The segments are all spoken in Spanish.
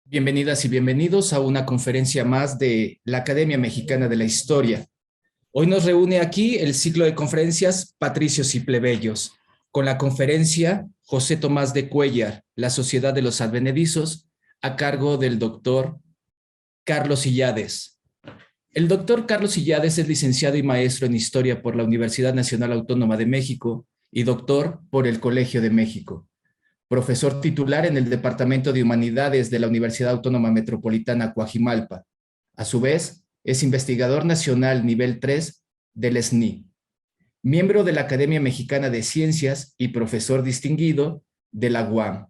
Bienvenidas y bienvenidos a una conferencia más de la Academia Mexicana de la Historia. Hoy nos reúne aquí el ciclo de conferencias Patricios y Plebeyos, con la conferencia José Tomás de Cuéllar, La Sociedad de los Advenedizos, a cargo del doctor Carlos Illades. El doctor Carlos Illades es licenciado y maestro en Historia por la Universidad Nacional Autónoma de México y doctor por el Colegio de México. Profesor titular en el Departamento de Humanidades de la Universidad Autónoma Metropolitana Coajimalpa. A su vez, es investigador nacional nivel 3 del SNI, miembro de la Academia Mexicana de Ciencias y profesor distinguido de la UAM.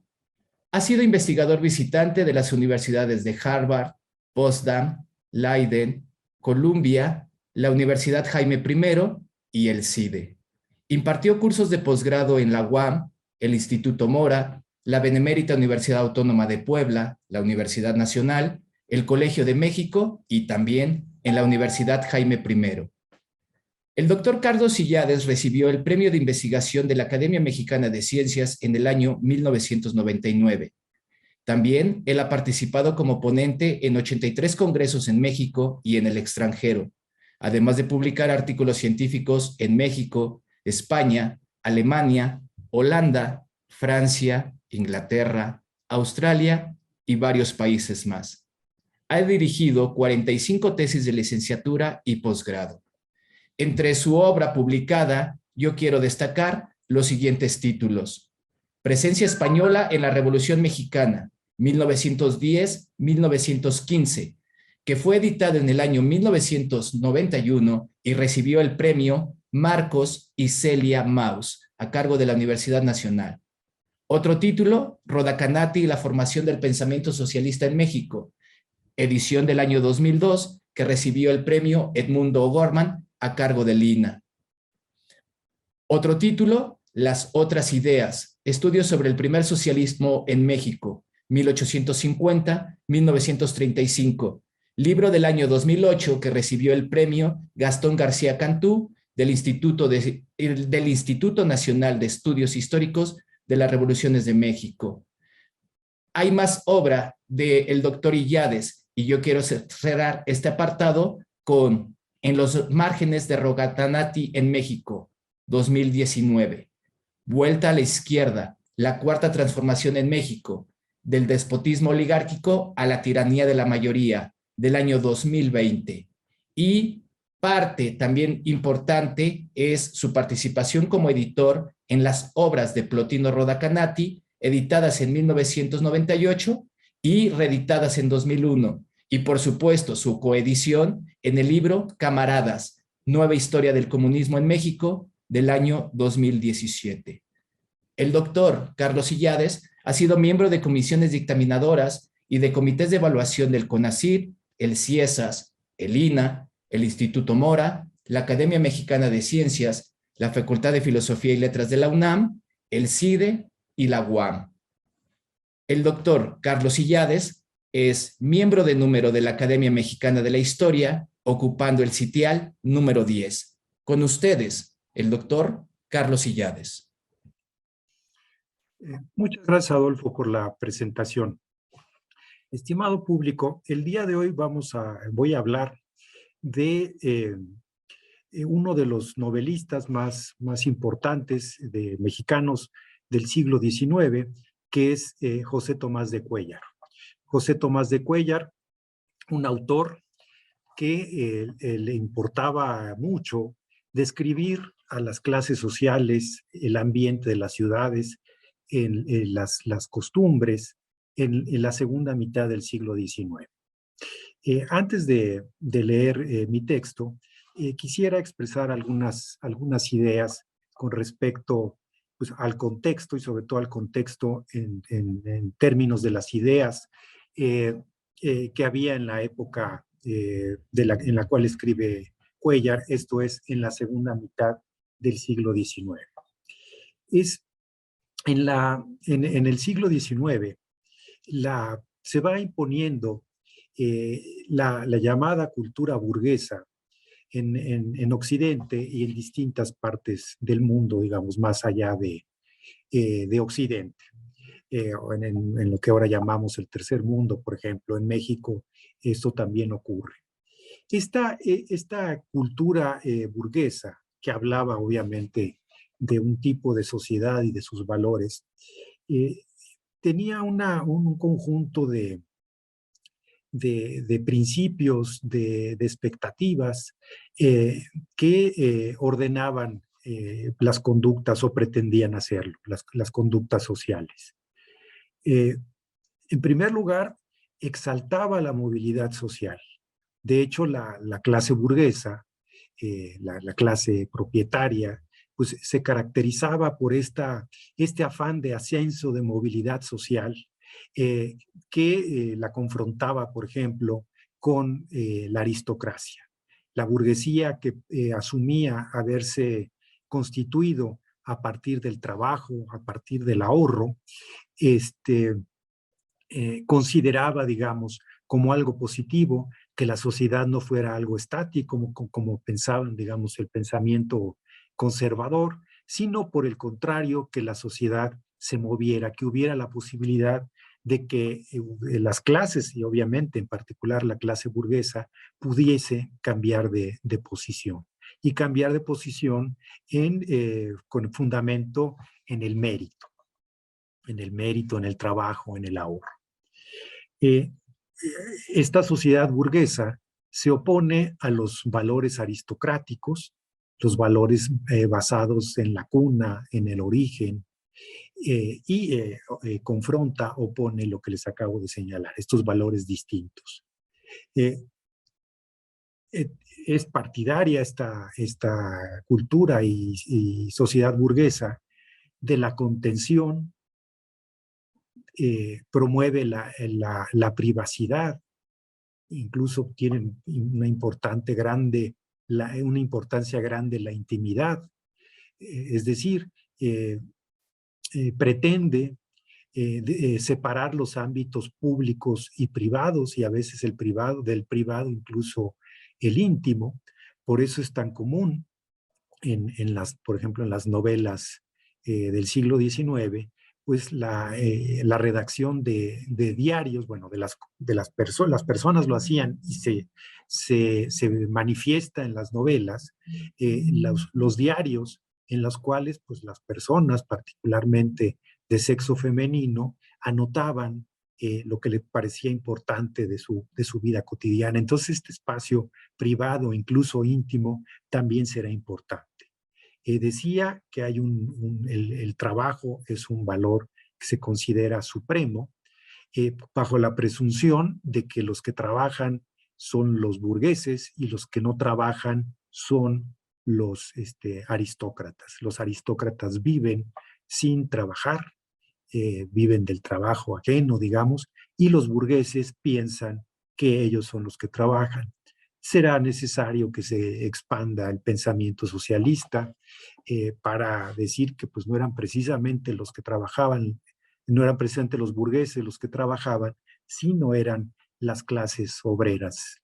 Ha sido investigador visitante de las universidades de Harvard, Potsdam, Leiden, Columbia, la Universidad Jaime I y el CIDE. Impartió cursos de posgrado en la UAM, el Instituto Mora, la Benemérita Universidad Autónoma de Puebla, la Universidad Nacional, el Colegio de México y también en la Universidad Jaime I. El doctor Carlos Illades recibió el Premio de Investigación de la Academia Mexicana de Ciencias en el año 1999. También él ha participado como ponente en 83 congresos en México y en el extranjero, además de publicar artículos científicos en México, España, Alemania, Holanda, Francia, Inglaterra, Australia y varios países más. Ha dirigido 45 tesis de licenciatura y posgrado. Entre su obra publicada, yo quiero destacar los siguientes títulos: Presencia española en la Revolución Mexicana, 1910-1915, que fue editado en el año 1991 y recibió el premio Marcos y Celia Maus, a cargo de la Universidad Nacional. Otro título, Rodacanati y la formación del pensamiento socialista en México, edición del año 2002, que recibió el premio Edmundo O'Gorman, a cargo del INA. Otro título, Las otras ideas, estudios sobre el primer socialismo en México, 1850-1935, libro del año 2008 que recibió el premio Gastón García Cantú del Instituto Nacional de Estudios Históricos de las Revoluciones de México. Hay más obra del doctor Illades y yo quiero cerrar este apartado con En los márgenes de Rodacanati en México, 2019. Vuelta a la izquierda, la cuarta transformación en México, del despotismo oligárquico a la tiranía de la mayoría, del año 2020. Y parte también importante es su participación como editor en las obras de Plotino Rodacanati, editadas en 1998 y reeditadas en 2001. Y por supuesto su coedición en el libro Camaradas, Nueva Historia del Comunismo en México, del año 2017. El doctor Carlos Illades ha sido miembro de comisiones dictaminadoras y de comités de evaluación del CONACYT, el CIESAS, el INA, el Instituto Mora, la Academia Mexicana de Ciencias, la Facultad de Filosofía y Letras de la UNAM, el CIDE y la UAM. El doctor Carlos Illades es miembro de número de la Academia Mexicana de la Historia, ocupando el sitial número 10. Con ustedes, el doctor Carlos Illades. Muchas gracias, Adolfo, por la presentación. Estimado público, el día de hoy voy a hablar de uno de los novelistas más importantes mexicanos del siglo XIX, que es José Tomás de Cuéllar. José Tomás de Cuéllar, un autor que le importaba mucho describir a las clases sociales, el ambiente de las ciudades, en las costumbres en la segunda mitad del siglo XIX. Antes de leer mi texto, quisiera expresar algunas ideas con respecto, pues, al contexto y sobre todo al contexto en términos de las ideas que había en la época en la cual escribe Cuéllar, esto es, en la segunda mitad del siglo XIX. En el siglo XIX se va imponiendo la llamada cultura burguesa en Occidente y en distintas partes del mundo, digamos, más allá de Occidente. o en lo que ahora llamamos el tercer mundo, por ejemplo, en México, esto también ocurre. Esta cultura burguesa, que hablaba obviamente de un tipo de sociedad y de sus valores, eh, tenía un conjunto de principios, de expectativas que ordenaban las conductas o pretendían hacerlo, las conductas sociales. Eh, en primer lugar, exaltaba la movilidad social. De hecho, la clase burguesa, la clase propietaria, pues se caracterizaba por este afán de ascenso de movilidad social eh, que la confrontaba, por ejemplo, con la aristocracia. La burguesía que asumía haberse constituido a partir del trabajo, a partir del ahorro, consideraba, digamos, como algo positivo, que la sociedad no fuera algo estático, como pensaban, digamos, el pensamiento conservador, sino por el contrario, que la sociedad se moviera, que hubiera la posibilidad de que las clases, y obviamente en particular la clase burguesa, pudiese cambiar de posición. Y cambiar de posición con fundamento en el mérito, en el trabajo, en el ahorro. Eh, esta sociedad burguesa se opone a los valores aristocráticos, los valores basados en la cuna, en el origen, y confronta, opone lo que les acabo de señalar, estos valores distintos. Es partidaria esta cultura y sociedad burguesa de la contención, promueve la privacidad, incluso tienen una importancia grande la intimidad, es decir, pretende separar los ámbitos públicos y privados, y a veces del privado incluso el íntimo. Por eso es tan común por ejemplo, en las novelas del siglo XIX, pues la redacción de diarios, bueno, las personas lo hacían y se manifiesta en las novelas, los diarios en los cuales pues las personas, particularmente de sexo femenino, anotaban lo que le parecía importante de su vida cotidiana. Entonces este espacio privado, incluso íntimo, también será importante. Decía que hay el trabajo es un valor que se considera supremo, bajo la presunción de que los que trabajan son los burgueses y los que no trabajan son los aristócratas. Los aristócratas viven sin trabajar, viven del trabajo ajeno, digamos, y los burgueses piensan que ellos son los que trabajan. Será necesario que se expanda el pensamiento socialista para decir que pues no eran precisamente los que trabajaban, no eran precisamente los burgueses los que trabajaban, sino eran las clases obreras.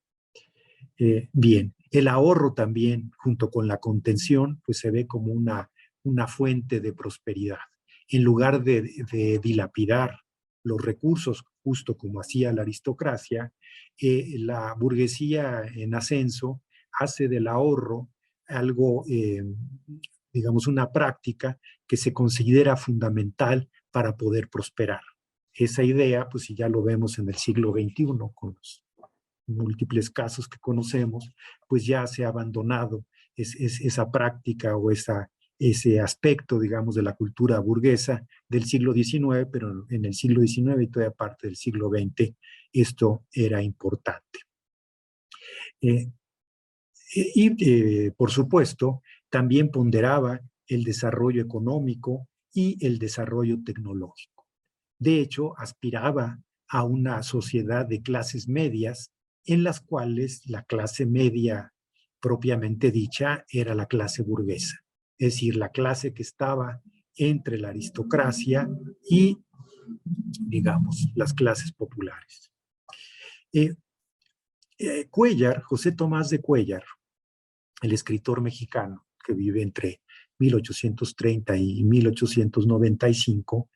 Bien, el ahorro también, junto con la contención, pues se ve como una fuente de prosperidad. En lugar de dilapidar los recursos, justo como hacía la aristocracia, la burguesía en ascenso hace del ahorro algo, digamos, una práctica que se considera fundamental para poder prosperar. Esa idea, pues si ya lo vemos en el siglo XXI, con los múltiples casos que conocemos, pues ya se ha abandonado esa práctica o ese aspecto, digamos, de la cultura burguesa del siglo XIX, pero en el siglo XIX y toda parte del siglo XX esto era importante. Por supuesto, también ponderaba el desarrollo económico y el desarrollo tecnológico. De hecho, aspiraba a una sociedad de clases medias en las cuales la clase media propiamente dicha era la clase burguesa, es decir, la clase que estaba entre la aristocracia y, digamos, las clases populares. Cuéllar, José Tomás de Cuéllar, el escritor mexicano que vive entre 1830 y 1895,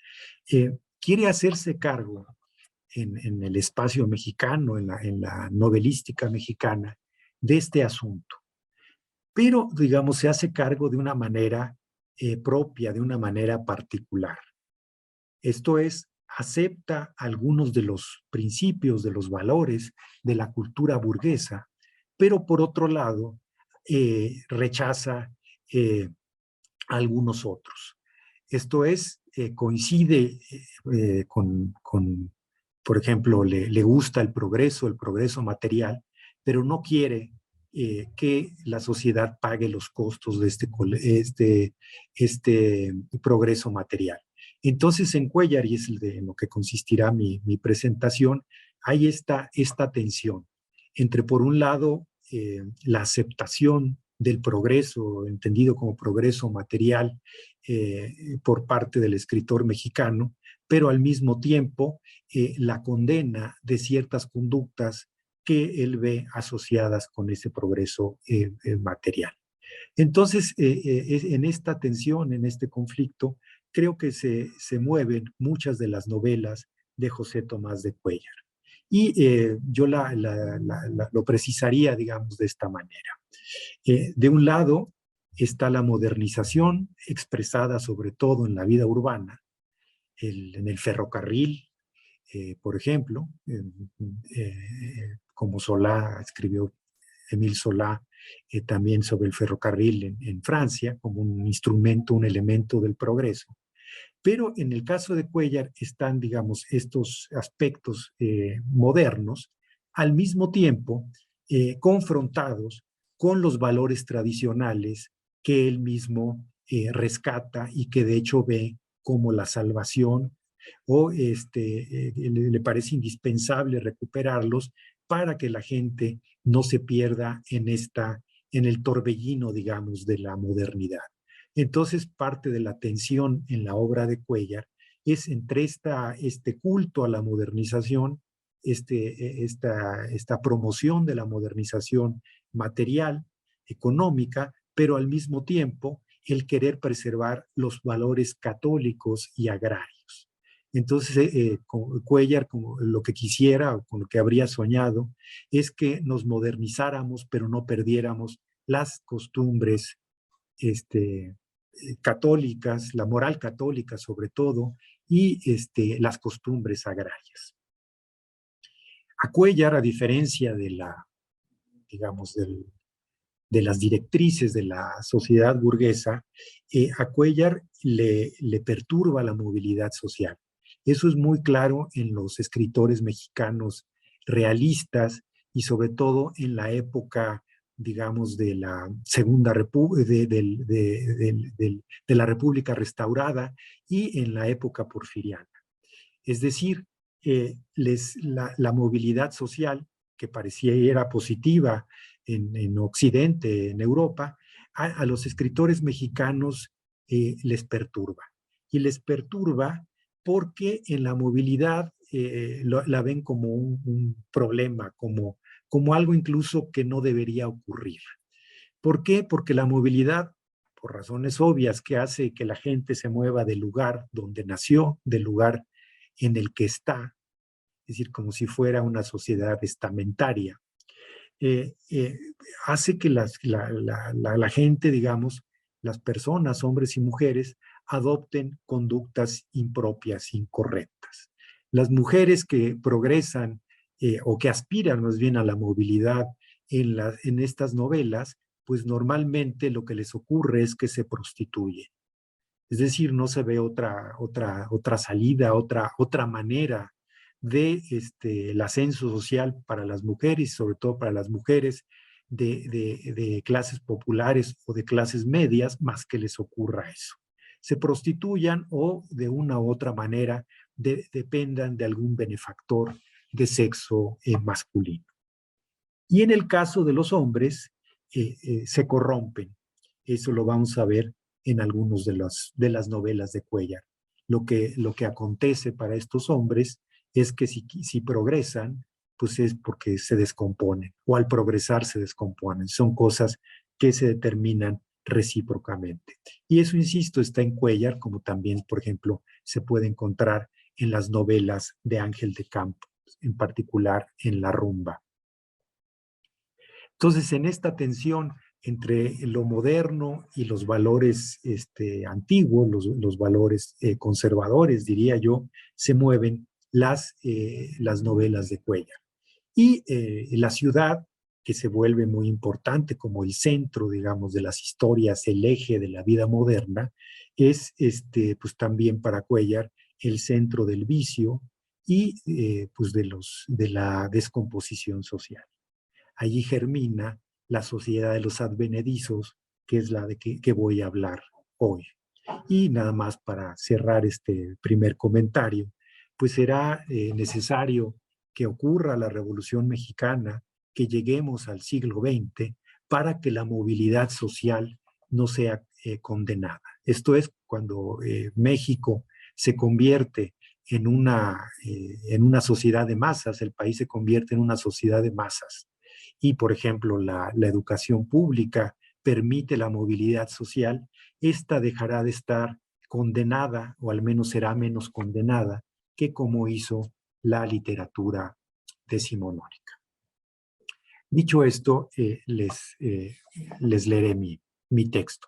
quiere hacerse cargo en el espacio mexicano, en la novelística mexicana, de este asunto. Pero, digamos, se hace cargo de una manera propia, de una manera particular. Esto es, acepta algunos de los principios, de los valores de la cultura burguesa, pero por otro lado, rechaza algunos otros. Esto es, coincide por ejemplo, le gusta el progreso material, pero no quiere que la sociedad pague los costos de este progreso material. Entonces, en Cuéllar, y es en lo que consistirá mi presentación, hay esta tensión entre, por un lado, la aceptación del progreso, entendido como progreso material, por parte del escritor mexicano, pero al mismo tiempo la condena de ciertas conductas que él ve asociadas con ese progreso material. Entonces, en esta tensión, en este conflicto, creo que se mueven muchas de las novelas de José Tomás de Cuéllar. Y yo lo precisaría, digamos, de esta manera. De un lado está la modernización expresada sobre todo en la vida urbana, en el ferrocarril, por ejemplo, como Solá escribió, Émile Solá, también sobre el ferrocarril en Francia, como un instrumento, un elemento del progreso. Pero en el caso de Cuéllar están, digamos, estos aspectos modernos, al mismo tiempo confrontados con los valores tradicionales que él mismo rescata y que de hecho ve como la salvación, o le parece indispensable recuperarlos para que la gente no se pierda en el torbellino, digamos, de la modernidad. Entonces, parte de la tensión en la obra de Cuéllar es entre este culto a la modernización, esta promoción de la modernización material, económica, pero al mismo tiempo el querer preservar los valores católicos y agrarios. Entonces, Cuéllar, como lo que quisiera o con lo que habría soñado, es que nos modernizáramos, pero no perdiéramos las costumbres católicas, la moral católica sobre todo, y las costumbres agrarias. A Cuéllar, a diferencia digamos, de las directrices de la sociedad burguesa, a Cuéllar le perturba la movilidad social. Eso es muy claro en los escritores mexicanos realistas y sobre todo en la época, digamos, de la Segunda República, de la República Restaurada y en la época porfiriana. Es decir, la movilidad social, que parecía era positiva en Occidente, en Europa, a los escritores mexicanos les perturba. Y les perturba porque en la movilidad la ven como un problema, como algo incluso que no debería ocurrir. ¿Por qué? Porque la movilidad, por razones obvias, que hace que la gente se mueva del lugar donde nació, del lugar en el que está, es decir, como si fuera una sociedad estamentaria, hace que la gente, digamos, las personas, hombres y mujeres, adopten conductas impropias, incorrectas. Las mujeres que progresan o que aspiran más bien a la movilidad en estas novelas, pues normalmente lo que les ocurre es que se prostituyen. Es decir, no se ve otra salida, otra manera de el ascenso social para las mujeres, sobre todo para las mujeres de clases populares o de clases medias, más que les ocurra eso. Se prostituyan o de una u otra manera dependan de algún benefactor de sexo masculino. Y en el caso de los hombres, se corrompen. Eso lo vamos a ver en algunas de las novelas de Cuéllar. Lo que acontece para estos hombres es que si progresan, pues es porque se descomponen, o al progresar se descomponen. Son cosas que se determinan recíprocamente. Y eso, insisto, está en Cuéllar, como también, por ejemplo, se puede encontrar en las novelas de Ángel de Campos, en particular en La Rumba. Entonces, en esta tensión entre lo moderno y los valores antiguos, los valores conservadores, diría yo, se mueven las novelas de Cuéllar. Y la ciudad, que se vuelve muy importante como el centro, digamos, de las historias, el eje de la vida moderna, es pues también para Cuéllar el centro del vicio y pues de la descomposición social. Allí germina la sociedad de los advenedizos, que es la de que voy a hablar hoy. Y nada más para cerrar este primer comentario, pues será necesario que ocurra la Revolución Mexicana, que lleguemos al siglo XX, para que la movilidad social no sea condenada. Esto es cuando México se convierte en una sociedad de masas, el país se convierte en una sociedad de masas. Y, por ejemplo, la educación pública permite la movilidad social, esta dejará de estar condenada, o al menos será menos condenada, que como hizo la literatura decimonónica. Dicho esto, les leeré mi texto.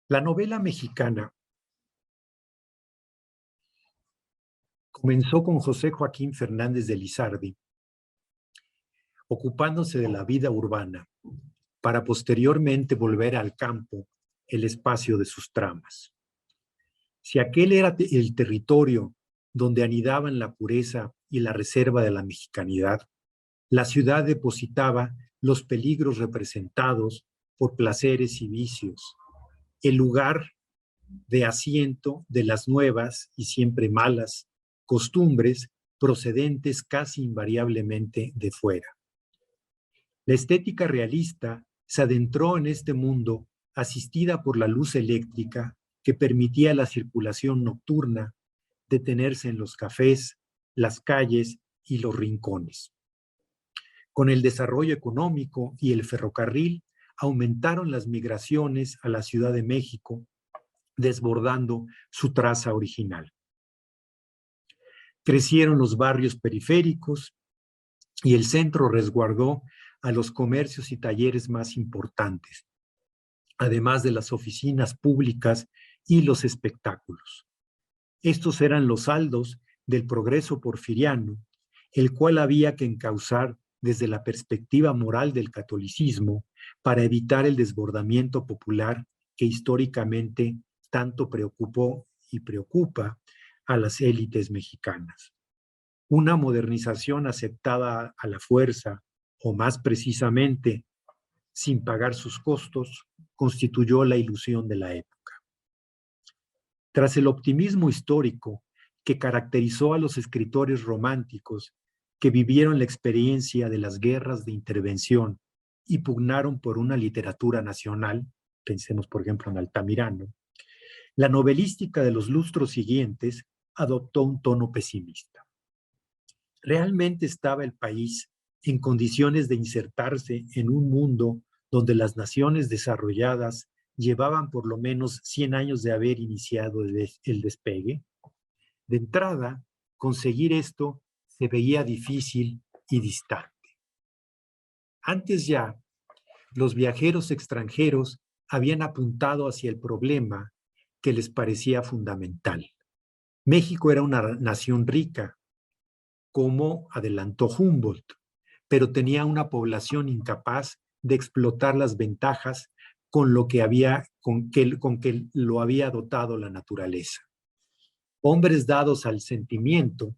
La novela mexicana comenzó con José Joaquín Fernández de Lizardi, ocupándose de la vida urbana, para posteriormente volver al campo el espacio de sus tramas. Si aquel era el territorio donde anidaban la pureza y la reserva de la mexicanidad, la ciudad depositaba los peligros representados por placeres y vicios, el lugar de asiento de las nuevas y siempre malas costumbres procedentes casi invariablemente de fuera. La estética realista se adentró en este mundo asistida por la luz eléctrica que permitía la circulación nocturna, detenerse en los cafés, las calles y los rincones. Con el desarrollo económico y el ferrocarril, aumentaron las migraciones a la Ciudad de México, desbordando su traza original. Crecieron los barrios periféricos y el centro resguardó a los comercios y talleres más importantes, además de las oficinas públicas y los espectáculos. Estos eran los saldos del progreso porfiriano, el cual había que encauzar desde la perspectiva moral del catolicismo para evitar el desbordamiento popular que históricamente tanto preocupó y preocupa a las élites mexicanas. Una modernización aceptada a la fuerza, o más precisamente, sin pagar sus costos, constituyó la ilusión de la época. Tras el optimismo histórico que caracterizó a los escritores románticos que vivieron la experiencia de las guerras de intervención y pugnaron por una literatura nacional, pensemos por ejemplo en Altamirano, la novelística de los lustros siguientes adoptó un tono pesimista. ¿Realmente estaba el país en condiciones de insertarse en un mundo donde las naciones desarrolladas llevaban por lo menos 100 años de haber iniciado el despegue? De entrada, conseguir esto se veía difícil y distante. Antes ya, los viajeros extranjeros habían apuntado hacia el problema que les parecía fundamental. México era una nación rica, como adelantó Humboldt, pero tenía una población incapaz de explotar las ventajas con que lo había dotado la naturaleza. Hombres dados al sentimiento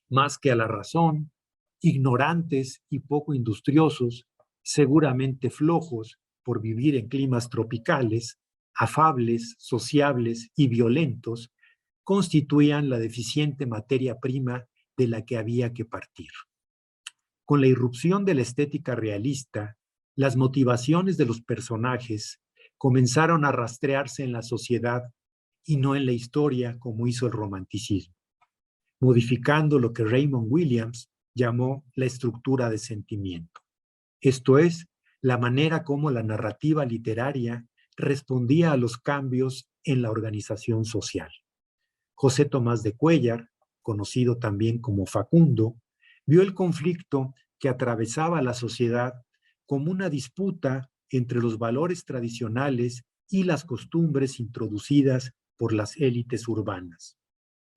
más que a la razón, ignorantes y poco industriosos, seguramente flojos por vivir en climas tropicales, afables, sociables y violentos, constituían la deficiente materia prima de la que había que partir. Con la irrupción de la estética realista, las motivaciones de los personajes comenzaron a rastrearse en la sociedad y no en la historia como hizo el romanticismo, modificando lo que Raymond Williams llamó la estructura de sentimiento. Esto es, la manera como la narrativa literaria respondía a los cambios en la organización social. José Tomás de Cuéllar, conocido también como Facundo, vio el conflicto que atravesaba la sociedad como una disputa entre los valores tradicionales y las costumbres introducidas por las élites urbanas.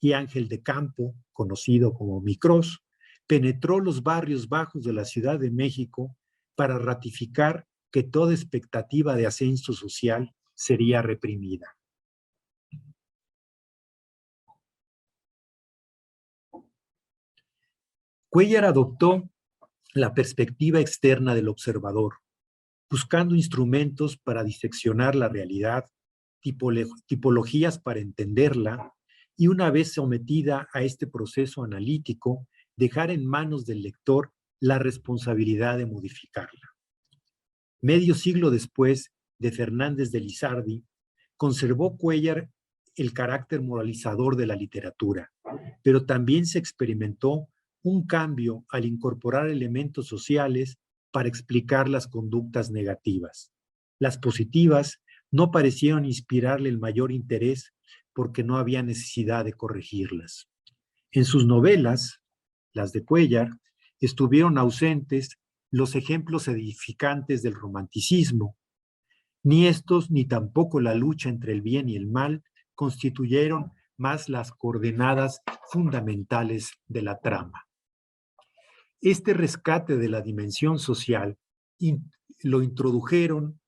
Y Ángel de Campo, conocido como Micrós, penetró los barrios bajos de la Ciudad de México para ratificar que toda expectativa de ascenso social sería reprimida. Cuéllar adoptó la perspectiva externa del observador, buscando instrumentos para diseccionar la realidad, tipologías para entenderla, y una vez sometida a este proceso analítico, dejar en manos del lector la responsabilidad de modificarla. Medio siglo después de Fernández de Lizardi, conservó Cuéllar el carácter moralizador de la literatura, pero también se experimentó un cambio al incorporar elementos sociales para explicar las conductas negativas. Las positivas no parecieron inspirarle el mayor interés porque no había necesidad de corregirlas. En sus novelas, las de Cuéllar, estuvieron ausentes los ejemplos edificantes del romanticismo. Ni estos ni tampoco la lucha entre el bien y el mal constituyeron más las coordenadas fundamentales de la trama. Este rescate de la dimensión social lo indujeron,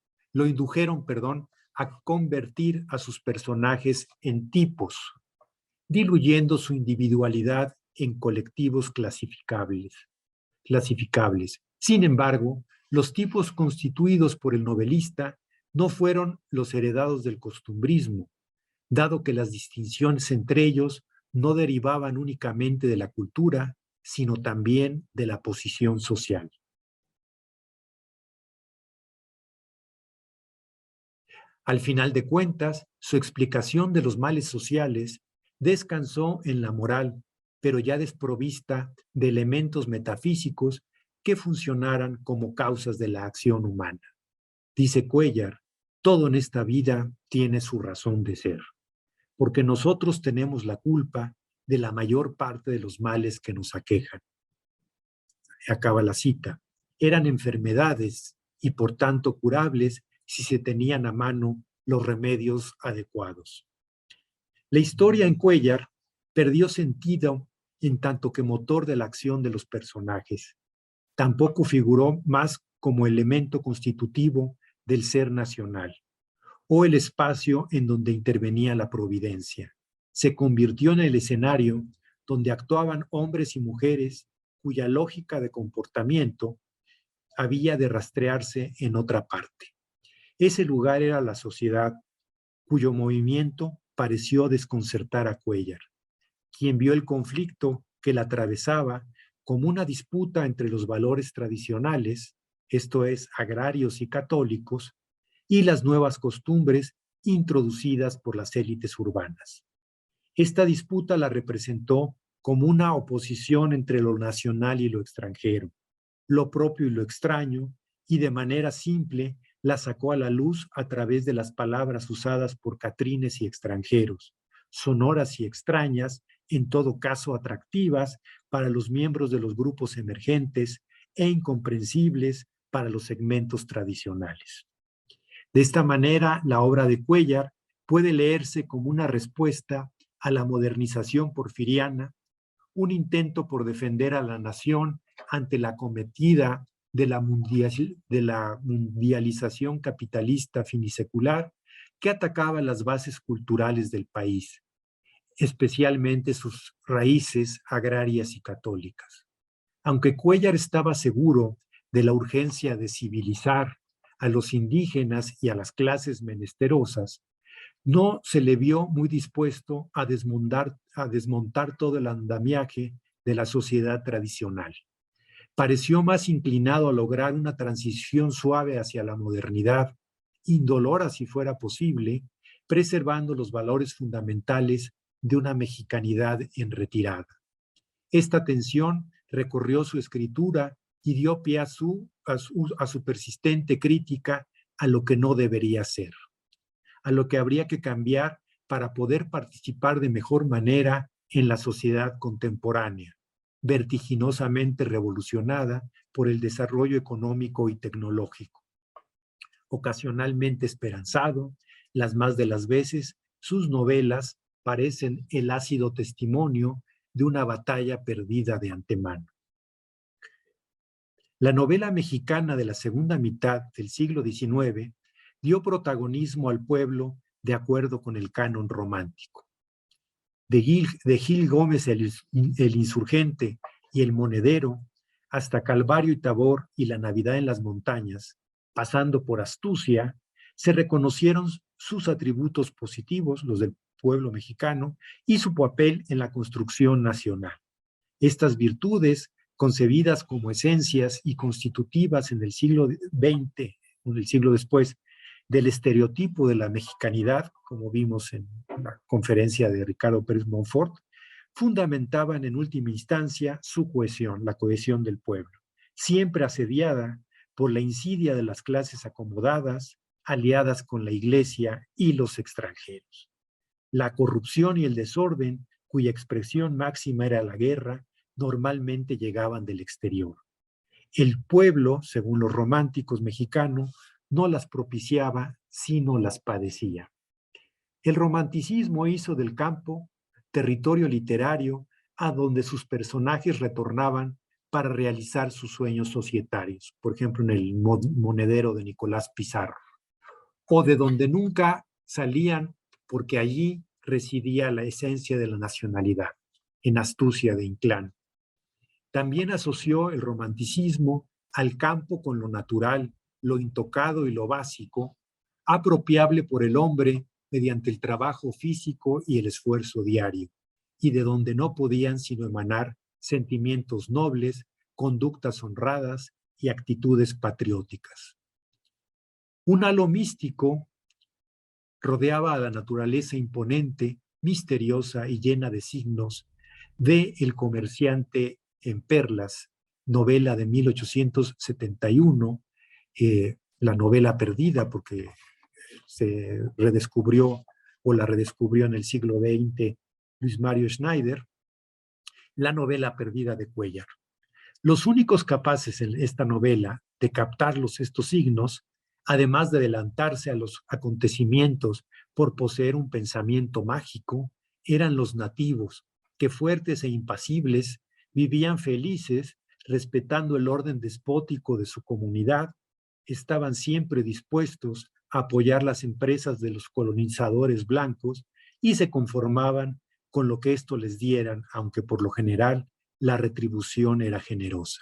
a convertir a sus personajes en tipos, diluyendo su individualidad en colectivos clasificables. Sin embargo, los tipos constituidos por el novelista no fueron los heredados del costumbrismo, dado que las distinciones entre ellos no derivaban únicamente de la cultura, sino también de la posición social. Al final de cuentas, su explicación de los males sociales descansó en la moral, pero ya desprovista de elementos metafísicos que funcionaran como causas de la acción humana. Dice Cuéllar, todo en esta vida tiene su razón de ser, porque nosotros tenemos la culpa de la mayor parte de los males que nos aquejan. Acaba la cita. Eran enfermedades y por tanto curables si se tenían a mano los remedios adecuados. La historia en Cuéllar perdió sentido en tanto que motor de la acción de los personajes. Tampoco figuró más como elemento constitutivo del ser nacional o el espacio en donde intervenía la providencia. Se convirtió en el escenario donde actuaban hombres y mujeres cuya lógica de comportamiento había de rastrearse en otra parte. Ese lugar era la sociedad, cuyo movimiento pareció desconcertar a Cuéllar, quien vio el conflicto que la atravesaba como una disputa entre los valores tradicionales, esto es, agrarios y católicos, y las nuevas costumbres introducidas por las élites urbanas. Esta disputa la representó como una oposición entre lo nacional y lo extranjero, lo propio y lo extraño, y de manera simple la sacó a la luz a través de las palabras usadas por catrines y extranjeros, sonoras y extrañas, en todo caso atractivas para los miembros de los grupos emergentes e incomprensibles para los segmentos tradicionales. De esta manera, la obra de Cuéllar puede leerse como una respuesta a la modernización porfiriana, un intento por defender a la nación ante la acometida de la mundialización capitalista finisecular que atacaba las bases culturales del país, especialmente sus raíces agrarias y católicas. Aunque Cuéllar estaba seguro de la urgencia de civilizar a los indígenas y a las clases menesterosas, no se le vio muy dispuesto a desmontar todo el andamiaje de la sociedad tradicional. Pareció más inclinado a lograr una transición suave hacia la modernidad, indolora si fuera posible, preservando los valores fundamentales de una mexicanidad en retirada. Esta tensión recorrió su escritura y dio pie a su a su persistente crítica a lo que no debería ser, a lo que habría que cambiar para poder participar de mejor manera en la sociedad contemporánea, vertiginosamente revolucionada por el desarrollo económico y tecnológico. Ocasionalmente esperanzado, las más de las veces, sus novelas parecen el ácido testimonio de una batalla perdida de antemano. La novela mexicana de la segunda mitad del siglo XIX dio protagonismo al pueblo de acuerdo con el canon romántico. De Gil Gómez el Insurgente y El Monedero, hasta Calvario y Tabor y La Navidad en las Montañas, pasando por Astucia, se reconocieron sus atributos positivos, los del pueblo mexicano, y su papel en la construcción nacional. Estas virtudes, concebidas como esencias y constitutivas en el siglo XX, en el siglo después, del estereotipo de la mexicanidad, como vimos en la conferencia de Ricardo Pérez Monfort, fundamentaban en última instancia su cohesión, la cohesión del pueblo, siempre asediada por la insidia de las clases acomodadas, aliadas con la iglesia y los extranjeros. La corrupción y el desorden, cuya expresión máxima era la guerra, normalmente llegaban del exterior. El pueblo, según los románticos mexicanos, no las propiciaba, sino las padecía. El romanticismo hizo del campo territorio literario a donde sus personajes retornaban para realizar sus sueños societarios, por ejemplo, en El Monedero de Nicolás Pizarro, o de donde nunca salían porque allí residía la esencia de la nacionalidad, en Astucia de Inclán. También asoció el romanticismo al campo con lo natural, lo intocado y lo básico, apropiable por el hombre mediante el trabajo físico y el esfuerzo diario, y de donde no podían sino emanar sentimientos nobles, conductas honradas y actitudes patrióticas. Un halo místico rodeaba a la naturaleza imponente, misteriosa y llena de signos de El comerciante en perlas, novela de 1871, la novela perdida porque se redescubrió o la redescubrió en el siglo XX Luis Mario Schneider, la novela perdida de Cuéllar. Los únicos capaces en esta novela de captar estos signos, además de adelantarse a los acontecimientos por poseer un pensamiento mágico, eran los nativos, que fuertes e impasibles vivían felices, respetando el orden despótico de su comunidad, estaban siempre dispuestos a apoyar las empresas de los colonizadores blancos y se conformaban con lo que esto les dieran, aunque por lo general la retribución era generosa.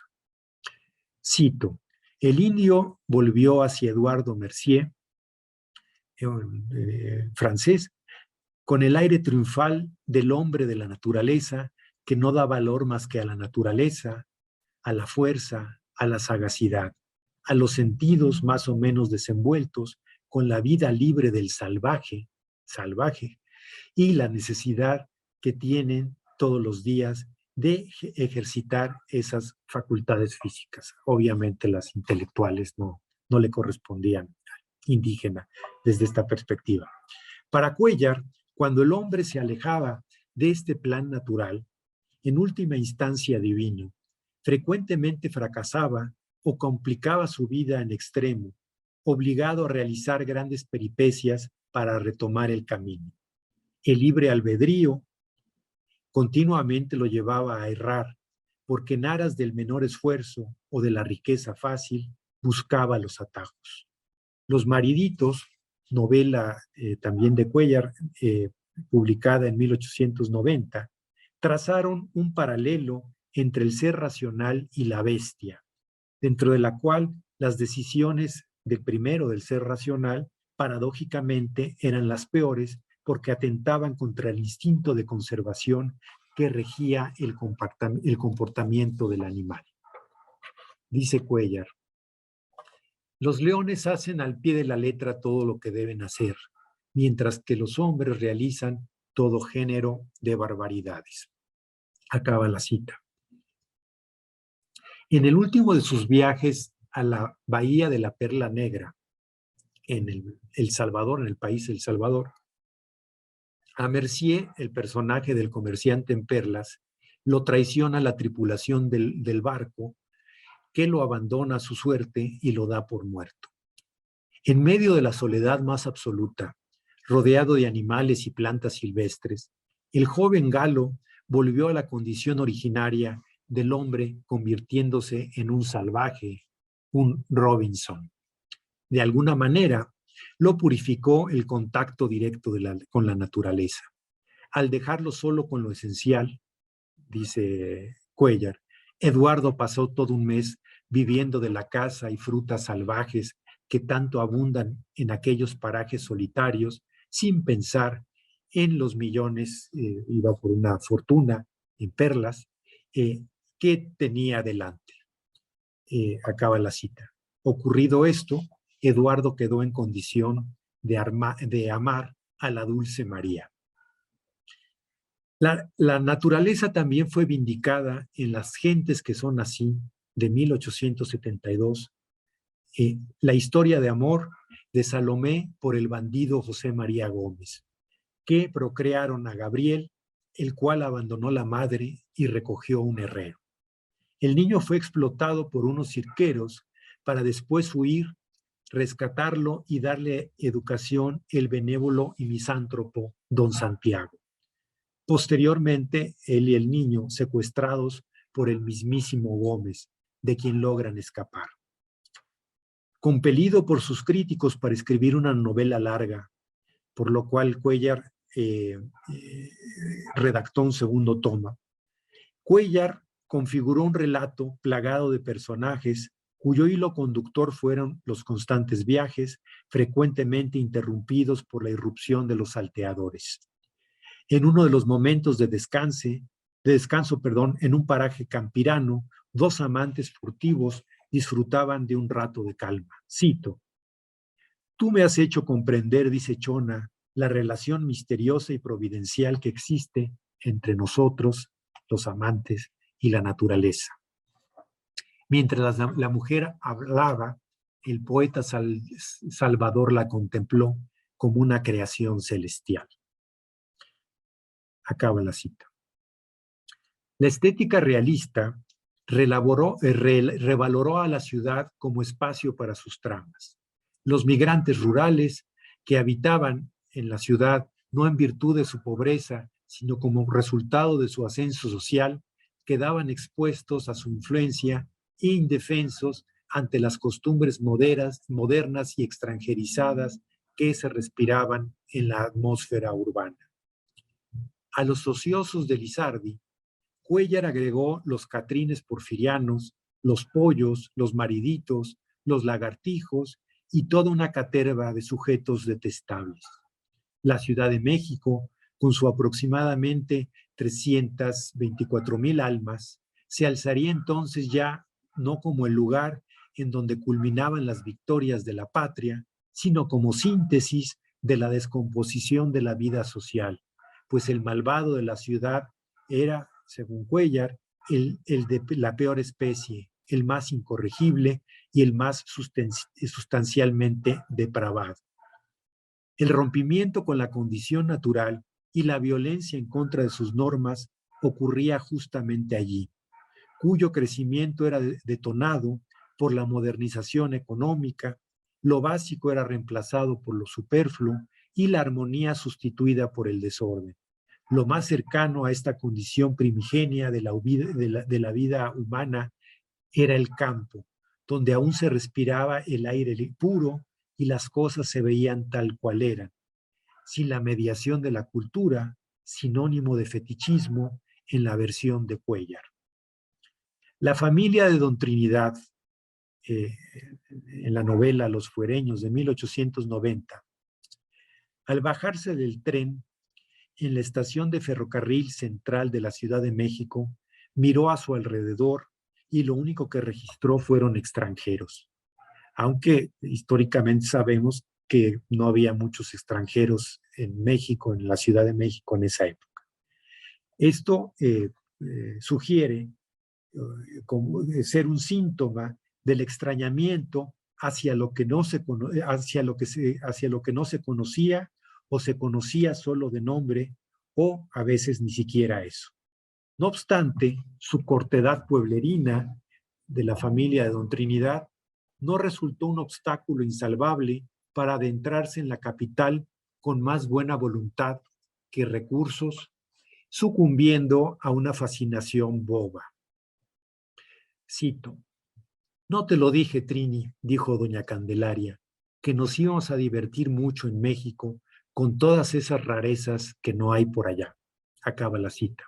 Cito, el indio volvió hacia Eduardo Mercier, francés, con el aire triunfal del hombre de la naturaleza que no da valor más que a la naturaleza, a la fuerza, a la sagacidad, a los sentidos más o menos desenvueltos con la vida libre del salvaje, y la necesidad que tienen todos los días de ejercitar esas facultades físicas. Obviamente las intelectuales no le correspondían al indígena desde esta perspectiva. Para Cuéllar, cuando el hombre se alejaba de este plan natural, en última instancia divino, frecuentemente fracasaba o complicaba su vida en extremo, obligado a realizar grandes peripecias para retomar el camino. El libre albedrío continuamente lo llevaba a errar, porque en aras del menor esfuerzo o de la riqueza fácil, buscaba los atajos. Los mariditos, novela también de Cuéllar, publicada en 1890, trazaron un paralelo entre el ser racional y la bestia, dentro de la cual las decisiones del primero, del ser racional, paradójicamente eran las peores porque atentaban contra el instinto de conservación que regía el comportamiento del animal. Dice Cuéllar, los leones hacen al pie de la letra todo lo que deben hacer, mientras que los hombres realizan todo género de barbaridades. Acaba la cita. En el último de sus viajes a la bahía de la Perla Negra en El Salvador, en el país El Salvador. A Mercier, el personaje del comerciante en perlas, lo traiciona la tripulación del barco, que lo abandona a su suerte y lo da por muerto. En medio de la soledad más absoluta, rodeado de animales y plantas silvestres, el joven Galo volvió a la condición originaria del hombre, convirtiéndose en un salvaje, un Robinson. De alguna manera, lo purificó el contacto directo con la naturaleza. Al dejarlo solo con lo esencial, dice Cuéllar, Eduardo pasó todo un mes viviendo de la caza y frutas salvajes que tanto abundan en aquellos parajes solitarios, sin pensar en los millones, iba por una fortuna en perlas, que tenía delante. Acaba la cita. Ocurrido esto, Eduardo quedó en condición de amar a la Dulce María. La naturaleza también fue vindicada en Las gentes que son así, de 1872, la historia de amor de Salomé por el bandido José María Gómez, que procrearon a Gabriel, el cual abandonó la madre y recogió un herrero. El niño fue explotado por unos cirqueros para después huir, rescatarlo y darle educación el benévolo y misántropo don Santiago. Posteriormente, él y el niño secuestrados por el mismísimo Gómez, de quien logran escapar. Compelido por sus críticos para escribir una novela larga, por lo cual Cuéllar redactó un segundo tomo, Cuéllar configuró un relato plagado de personajes cuyo hilo conductor fueron los constantes viajes, frecuentemente interrumpidos por la irrupción de los salteadores. En uno de los momentos de descanso, en un paraje campirano, dos amantes furtivos disfrutaban de un rato de calma. Cito: «Tú me has hecho comprender, dice Chona, la relación misteriosa y providencial que existe entre nosotros, los amantes, y la naturaleza». Mientras la mujer hablaba, el poeta Salvador la contempló como una creación celestial. Acaba la cita. La estética realista revaloró a la ciudad como espacio para sus tramas. Los migrantes rurales que habitaban en la ciudad no en virtud de su pobreza, sino como resultado de su ascenso social, quedaban expuestos a su influencia e indefensos ante las costumbres modernas y extranjerizadas que se respiraban en la atmósfera urbana. A los ociosos de Lizardi, Cuéllar agregó los catrines porfirianos, los pollos, los mariditos, los lagartijos y toda una caterva de sujetos detestables. La Ciudad de México, con su aproximadamente 324,000 almas, se alzaría entonces ya no como el lugar en donde culminaban las victorias de la patria, sino como síntesis de la descomposición de la vida social, pues el malvado de la ciudad era, según Cuéllar, el de la peor especie, el más incorregible y el más sustancialmente depravado. El rompimiento con la condición natural y la violencia en contra de sus normas ocurría justamente allí, cuyo crecimiento era detonado por la modernización económica, lo básico era reemplazado por lo superfluo y la armonía sustituida por el desorden. Lo más cercano a esta condición primigenia de la vida humana era el campo, donde aún se respiraba el aire puro y las cosas se veían tal cual eran, sin la mediación de la cultura, sinónimo de fetichismo en la versión de Cuéllar. La familia de Don Trinidad, en la novela Los Fuereños de 1890, al bajarse del tren en la estación de ferrocarril central de la Ciudad de México, miró a su alrededor y lo único que registró fueron extranjeros, aunque históricamente sabemos que no había muchos extranjeros en México, en la Ciudad de México en esa época. Esto sugiere como ser un síntoma del extrañamiento hacia lo que no se, hacia lo que no se conocía o se conocía solo de nombre o a veces ni siquiera eso. No obstante, su cortedad pueblerina de la familia de Don Trinidad no resultó un obstáculo insalvable para adentrarse en la capital con más buena voluntad que recursos, sucumbiendo a una fascinación boba. Cito: "No te lo dije, Trini", dijo doña Candelaria, "que nos íbamos a divertir mucho en México con todas esas rarezas que no hay por allá". Acaba la cita.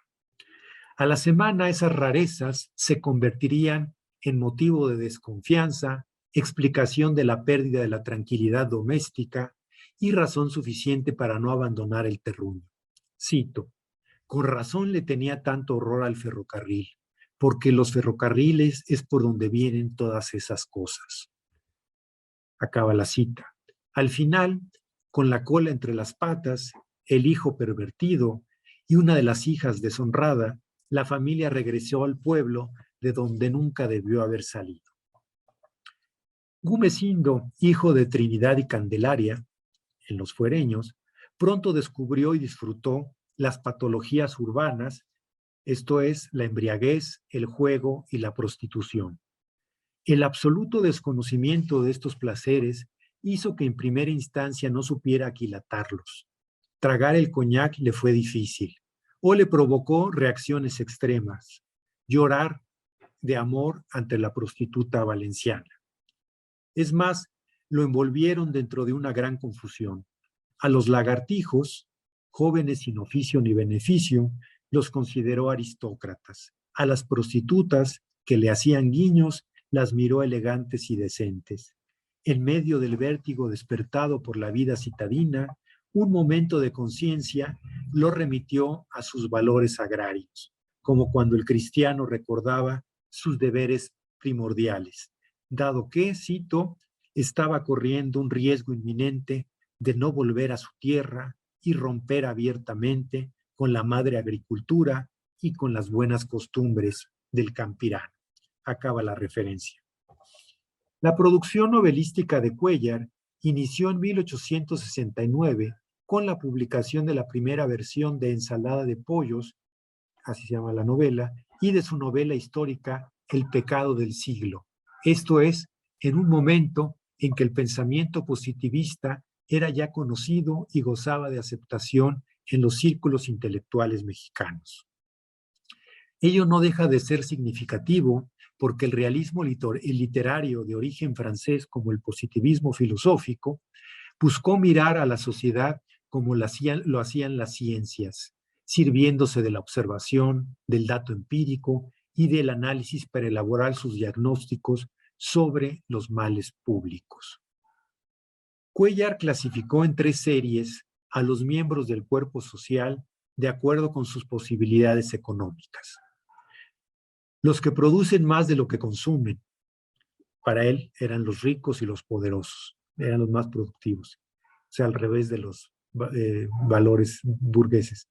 A la semana esas rarezas se convertirían en motivo de desconfianza, explicación de la pérdida de la tranquilidad doméstica y razón suficiente para no abandonar el terruño. Cito: "Con razón le tenía tanto horror al ferrocarril, porque los ferrocarriles es por donde vienen todas esas cosas". Acaba la cita. Al final, con la cola entre las patas, el hijo pervertido y una de las hijas deshonrada, la familia regresó al pueblo de donde nunca debió haber salido. Gumecindo, hijo de Trinidad y Candelaria, en los fuereños, pronto descubrió y disfrutó las patologías urbanas, esto es, la embriaguez, el juego y la prostitución. El absoluto desconocimiento de estos placeres hizo que en primera instancia no supiera aquilatarlos. Tragar el coñac le fue difícil o le provocó reacciones extremas. Llorar de amor ante la prostituta valenciana. Es más, lo envolvieron dentro de una gran confusión. A los lagartijos, jóvenes sin oficio ni beneficio, los consideró aristócratas. A las prostitutas que le hacían guiños, las miró elegantes y decentes. En medio del vértigo despertado por la vida citadina, un momento de conciencia lo remitió a sus valores agrarios, como cuando el cristiano recordaba sus deberes primordiales, dado que, cito, estaba corriendo un riesgo inminente de no volver a su tierra y romper abiertamente con la madre agricultura y con las buenas costumbres del campirano. Acaba la referencia. La producción novelística de Cuéllar inició en 1869 con la publicación de la primera versión de Ensalada de Pollos, así se llama la novela, y de su novela histórica El pecado del siglo. Esto es, en un momento en que el pensamiento positivista era ya conocido y gozaba de aceptación en los círculos intelectuales mexicanos. Ello no deja de ser significativo porque el realismo literario de origen francés, como el positivismo filosófico, buscó mirar a la sociedad como lo hacían las ciencias, sirviéndose de la observación, del dato empírico y del análisis para elaborar sus diagnósticos sobre los males públicos. Cuéllar clasificó en 3 series a los miembros del cuerpo social de acuerdo con sus posibilidades económicas. Los que producen más de lo que consumen, para él eran los ricos y los poderosos, eran los más productivos, o sea, al revés de los valores burgueses.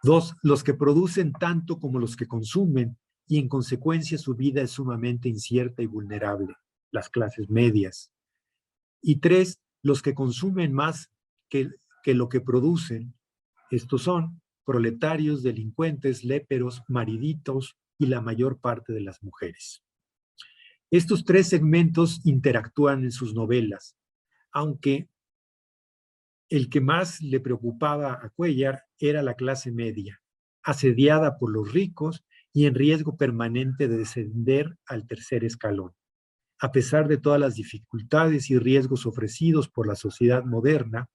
2, los que producen tanto como los que consumen y en consecuencia su vida es sumamente incierta y vulnerable, las clases medias. Y 3, los que consumen más que lo que producen, estos son proletarios, delincuentes, léperos, mariditos y la mayor parte de las mujeres. Estos 3 segmentos interactúan en sus novelas, aunque el que más le preocupaba a Cuéllar era la clase media, asediada por los ricos y en riesgo permanente de descender al tercer escalón. A pesar de todas las dificultades y riesgos ofrecidos por la sociedad moderna,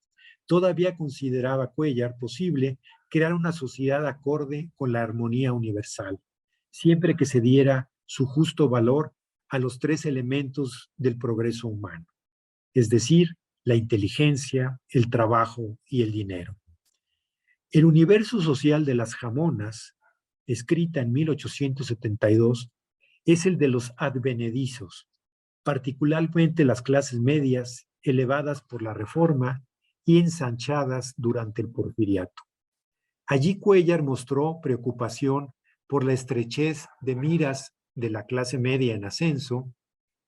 todavía consideraba Cuéllar posible crear una sociedad acorde con la armonía universal, siempre que se diera su justo valor a los 3 elementos del progreso humano, es decir, la inteligencia, el trabajo y el dinero. El universo social de Las Jamonas, escrita en 1872, es el de los advenedizos, particularmente las clases medias elevadas por la Reforma y ensanchadas durante el Porfiriato. Allí Cuéllar mostró preocupación por la estrechez de miras de la clase media en ascenso,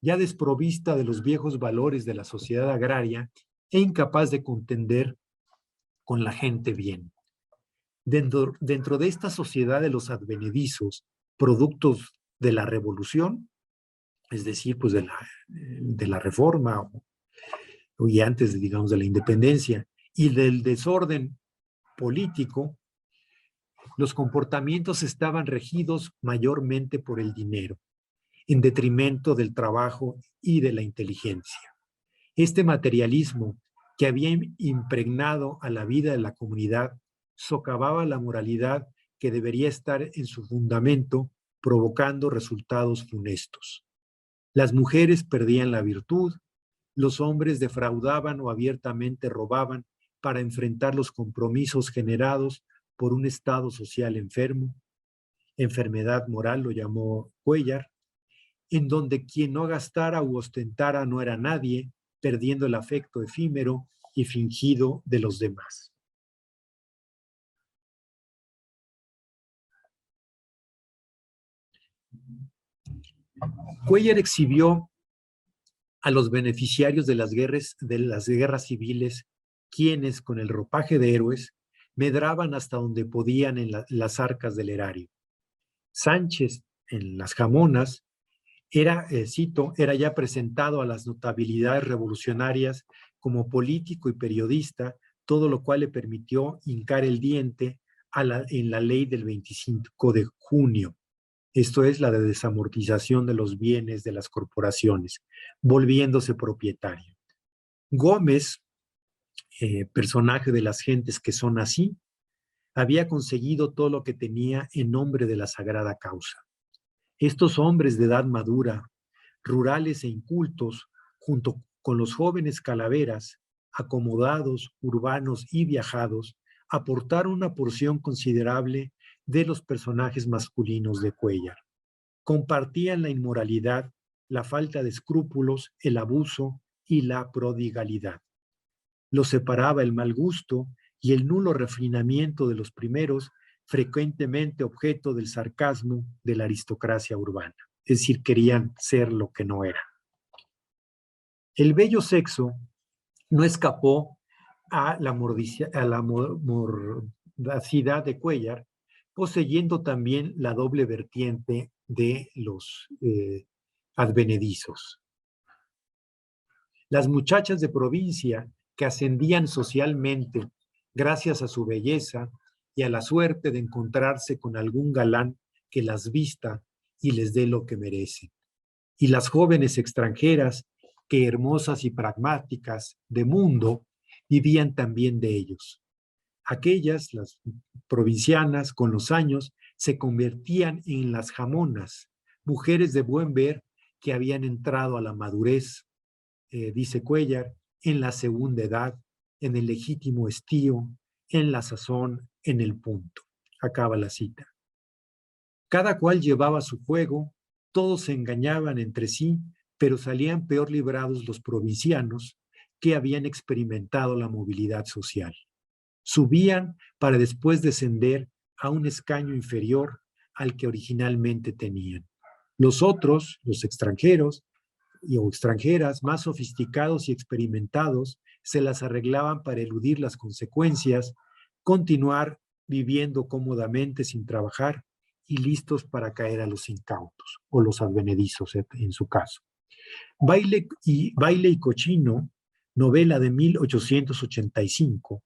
ya desprovista de los viejos valores de la sociedad agraria e incapaz de contender con la gente bien. Dentro de esta sociedad de los advenedizos, productos de la revolución, es decir, pues de la reforma y antes, digamos, de la independencia y del desorden político, los comportamientos estaban regidos mayormente por el dinero, en detrimento del trabajo y de la inteligencia. Este materialismo que había impregnado a la vida de la comunidad socavaba la moralidad que debería estar en su fundamento, provocando resultados funestos. Las mujeres perdían la virtud, los hombres defraudaban o abiertamente robaban para enfrentar los compromisos generados por un estado social enfermo, enfermedad moral lo llamó Cuéllar, en donde quien no gastara u ostentara no era nadie, perdiendo el afecto efímero y fingido de los demás. Cuéllar exhibió a los beneficiarios de las guerras civiles, quienes, con el ropaje de héroes, medraban hasta donde podían en las arcas del erario. Sánchez, en Las Jamonas, era ya presentado a las notabilidades revolucionarias como político y periodista, todo lo cual le permitió hincar el diente en la ley del 25 de junio. Esto es la de desamortización de los bienes de las corporaciones, volviéndose propietario. Gómez, personaje de las gentes que son así, había conseguido todo lo que tenía en nombre de la sagrada causa. Estos hombres de edad madura, rurales e incultos, junto con los jóvenes calaveras, acomodados, urbanos y viajados, aportaron una porción considerable de los personajes masculinos de Cuéllar. Compartían la inmoralidad, la falta de escrúpulos, el abuso y la prodigalidad. Los separaba el mal gusto y el nulo refinamiento de los primeros, frecuentemente objeto del sarcasmo de la aristocracia urbana. Es decir, querían ser lo que no eran. El bello sexo no escapó a la mordacidad de Cuéllar, poseyendo también la doble vertiente de los advenedizos. Las muchachas de provincia que ascendían socialmente gracias a su belleza y a la suerte de encontrarse con algún galán que las vista y les dé lo que merecen. Y las jóvenes extranjeras que, hermosas y pragmáticas de mundo, vivían también de ellos. Aquellas, las provincianas, con los años, se convertían en las jamonas, mujeres de buen ver que habían entrado a la madurez, dice Cuéllar, en la segunda edad, en el legítimo estío, en la sazón, en el punto. Acaba la cita. Cada cual llevaba su juego, todos se engañaban entre sí, pero salían peor librados los provincianos que habían experimentado la movilidad social. Subían para después descender a un escaño inferior al que originalmente tenían. Los otros, los extranjeros o extranjeras más sofisticados y experimentados, se las arreglaban para eludir las consecuencias, continuar viviendo cómodamente sin trabajar y listos para caer a los incautos o los advenedizos en su caso. Baile y Cochino, novela de 1885,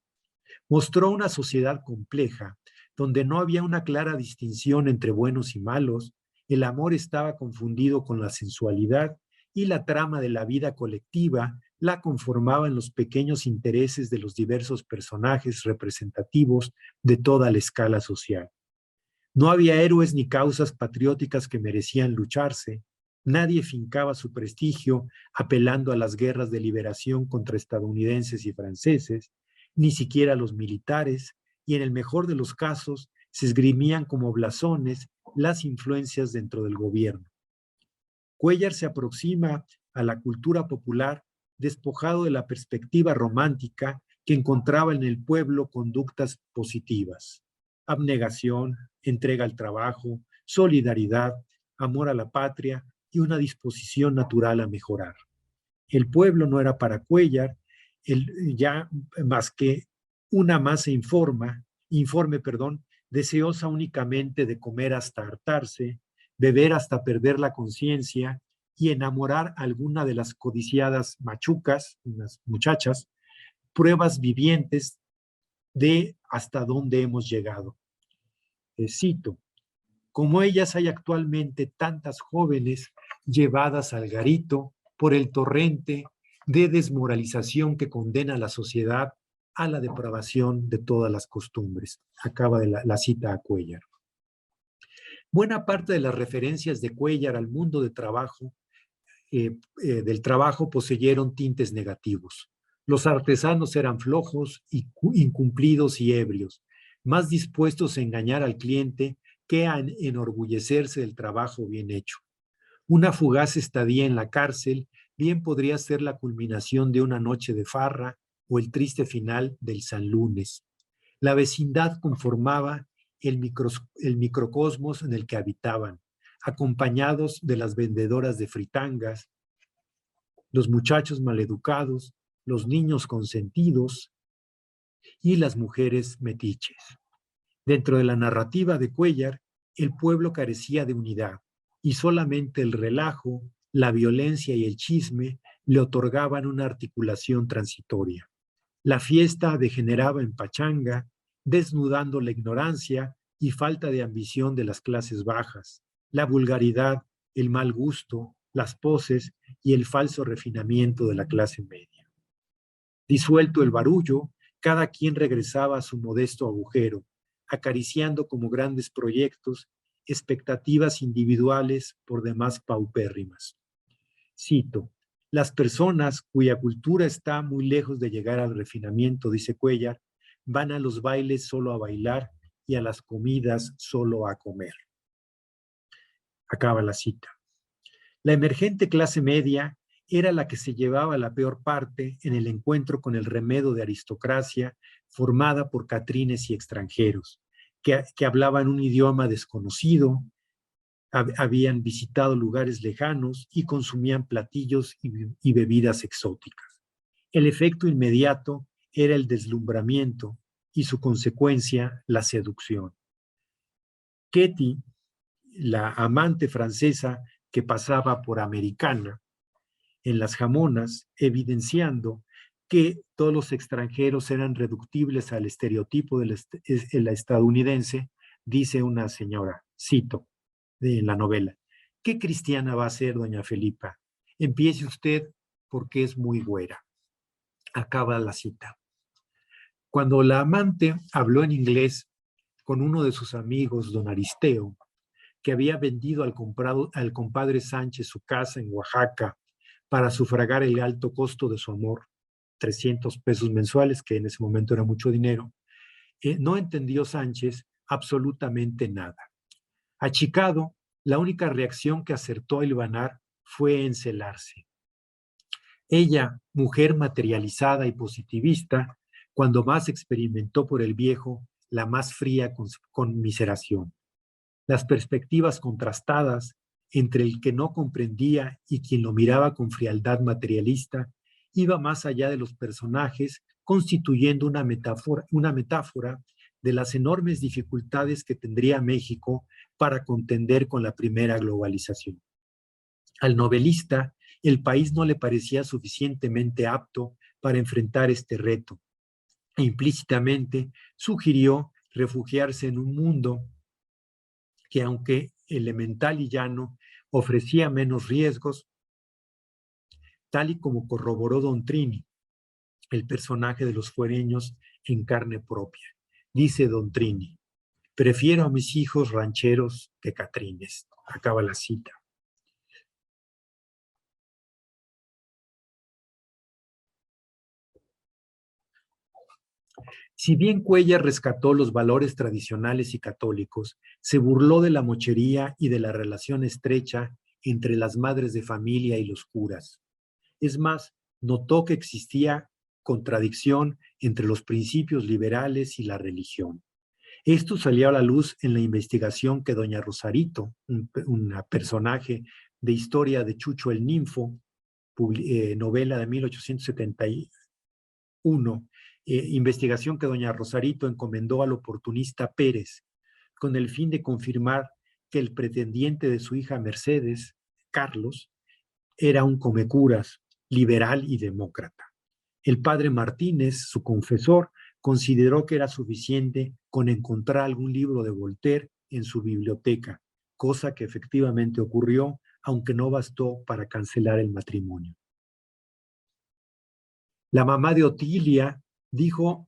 mostró una sociedad compleja donde no había una clara distinción entre buenos y malos, el amor estaba confundido con la sensualidad y la trama de la vida colectiva la conformaban los pequeños intereses de los diversos personajes representativos de toda la escala social. No había héroes ni causas patrióticas que merecían lucharse, nadie fincaba su prestigio apelando a las guerras de liberación contra estadounidenses y franceses, ni siquiera los militares, y en el mejor de los casos se esgrimían como blasones las influencias dentro del gobierno. Cuéllar se aproxima a la cultura popular despojado de la perspectiva romántica que encontraba en el pueblo conductas positivas: abnegación, entrega al trabajo, solidaridad, amor a la patria, y una disposición natural a mejorar. El pueblo no era para Cuéllar ya más que una masa informe, deseosa únicamente de comer hasta hartarse, beber hasta perder la conciencia y enamorar a alguna de las codiciadas machucas, unas muchachas, pruebas vivientes de hasta dónde hemos llegado. Cito: como ellas hay actualmente tantas jóvenes llevadas al garito por el torrente de desmoralización que condena a la sociedad a la depravación de todas las costumbres. Acaba de la cita a Cuéllar. Buena parte de las referencias de Cuéllar al mundo del trabajo poseyeron tintes negativos. Los artesanos eran flojos, incumplidos y ebrios, más dispuestos a engañar al cliente que a enorgullecerse del trabajo bien hecho. Una fugaz estadía en la cárcel bien podría ser la culminación de una noche de farra o el triste final del San Lunes. La vecindad conformaba el microcosmos en el que habitaban, acompañados de las vendedoras de fritangas, los muchachos maleducados, los niños consentidos y las mujeres metiches. Dentro de la narrativa de Cuéllar, el pueblo carecía de unidad y solamente el relajo, la violencia y el chisme le otorgaban una articulación transitoria. La fiesta degeneraba en pachanga, desnudando la ignorancia y falta de ambición de las clases bajas, la vulgaridad, el mal gusto, las poses y el falso refinamiento de la clase media. Disuelto el barullo, cada quien regresaba a su modesto agujero, acariciando como grandes proyectos expectativas individuales por demás paupérrimas. Cito: las personas cuya cultura está muy lejos de llegar al refinamiento, dice Cuéllar, van a los bailes solo a bailar y a las comidas solo a comer. Acaba la cita. La emergente clase media era la que se llevaba la peor parte en el encuentro con el remedo de aristocracia formada por catrines y extranjeros, que hablaban un idioma desconocido, habían visitado lugares lejanos y consumían platillos y bebidas exóticas. El efecto inmediato era el deslumbramiento y su consecuencia la seducción. Ketty, la amante francesa que pasaba por americana en las jamonas, evidenciando que todos los extranjeros eran reductibles al estereotipo del estadounidense, dice una señora, cito, de la novela: ¿qué cristiana va a ser doña Felipa? Empiece usted porque es muy güera. Acaba la cita. Cuando la amante habló en inglés con uno de sus amigos, don Aristeo, que había vendido al compadre Sánchez su casa en Oaxaca para sufragar el alto costo de su amor, 300 pesos mensuales, que en ese momento era mucho dinero, no entendió Sánchez absolutamente nada. Achicado, la única reacción que acertó a hilvanar fue encelarse. Ella, mujer materializada y positivista, cuando más experimentó por el viejo, la más fría conmiseración. Las perspectivas contrastadas entre el que no comprendía y quien lo miraba con frialdad materialista iba más allá de los personajes, constituyendo una metáfora de las enormes dificultades que tendría México para contender con la primera globalización. Al novelista, el país no le parecía suficientemente apto para enfrentar este reto. E implícitamente sugirió refugiarse en un mundo que, aunque elemental y llano, ofrecía menos riesgos, tal y como corroboró Don Trini, el personaje de los fuereños en carne propia. Dice Don Trini: prefiero a mis hijos rancheros que catrines. Acaba la cita. Si bien Cuéllar rescató los valores tradicionales y católicos, se burló de la mochería y de la relación estrecha entre las madres de familia y los curas. Es más, notó que existía contradicción entre los principios liberales y la religión. Esto salió a la luz en la investigación que doña Rosarito, un personaje de historia de Chucho el Ninfo, novela de 1871, investigación que doña Rosarito encomendó al oportunista Pérez, con el fin de confirmar que el pretendiente de su hija Mercedes, Carlos, era un comecuras, liberal y demócrata. El padre Martínez, su confesor, consideró que era suficiente con encontrar algún libro de Voltaire en su biblioteca, cosa que efectivamente ocurrió, aunque no bastó para cancelar el matrimonio. La mamá de Otilia dijo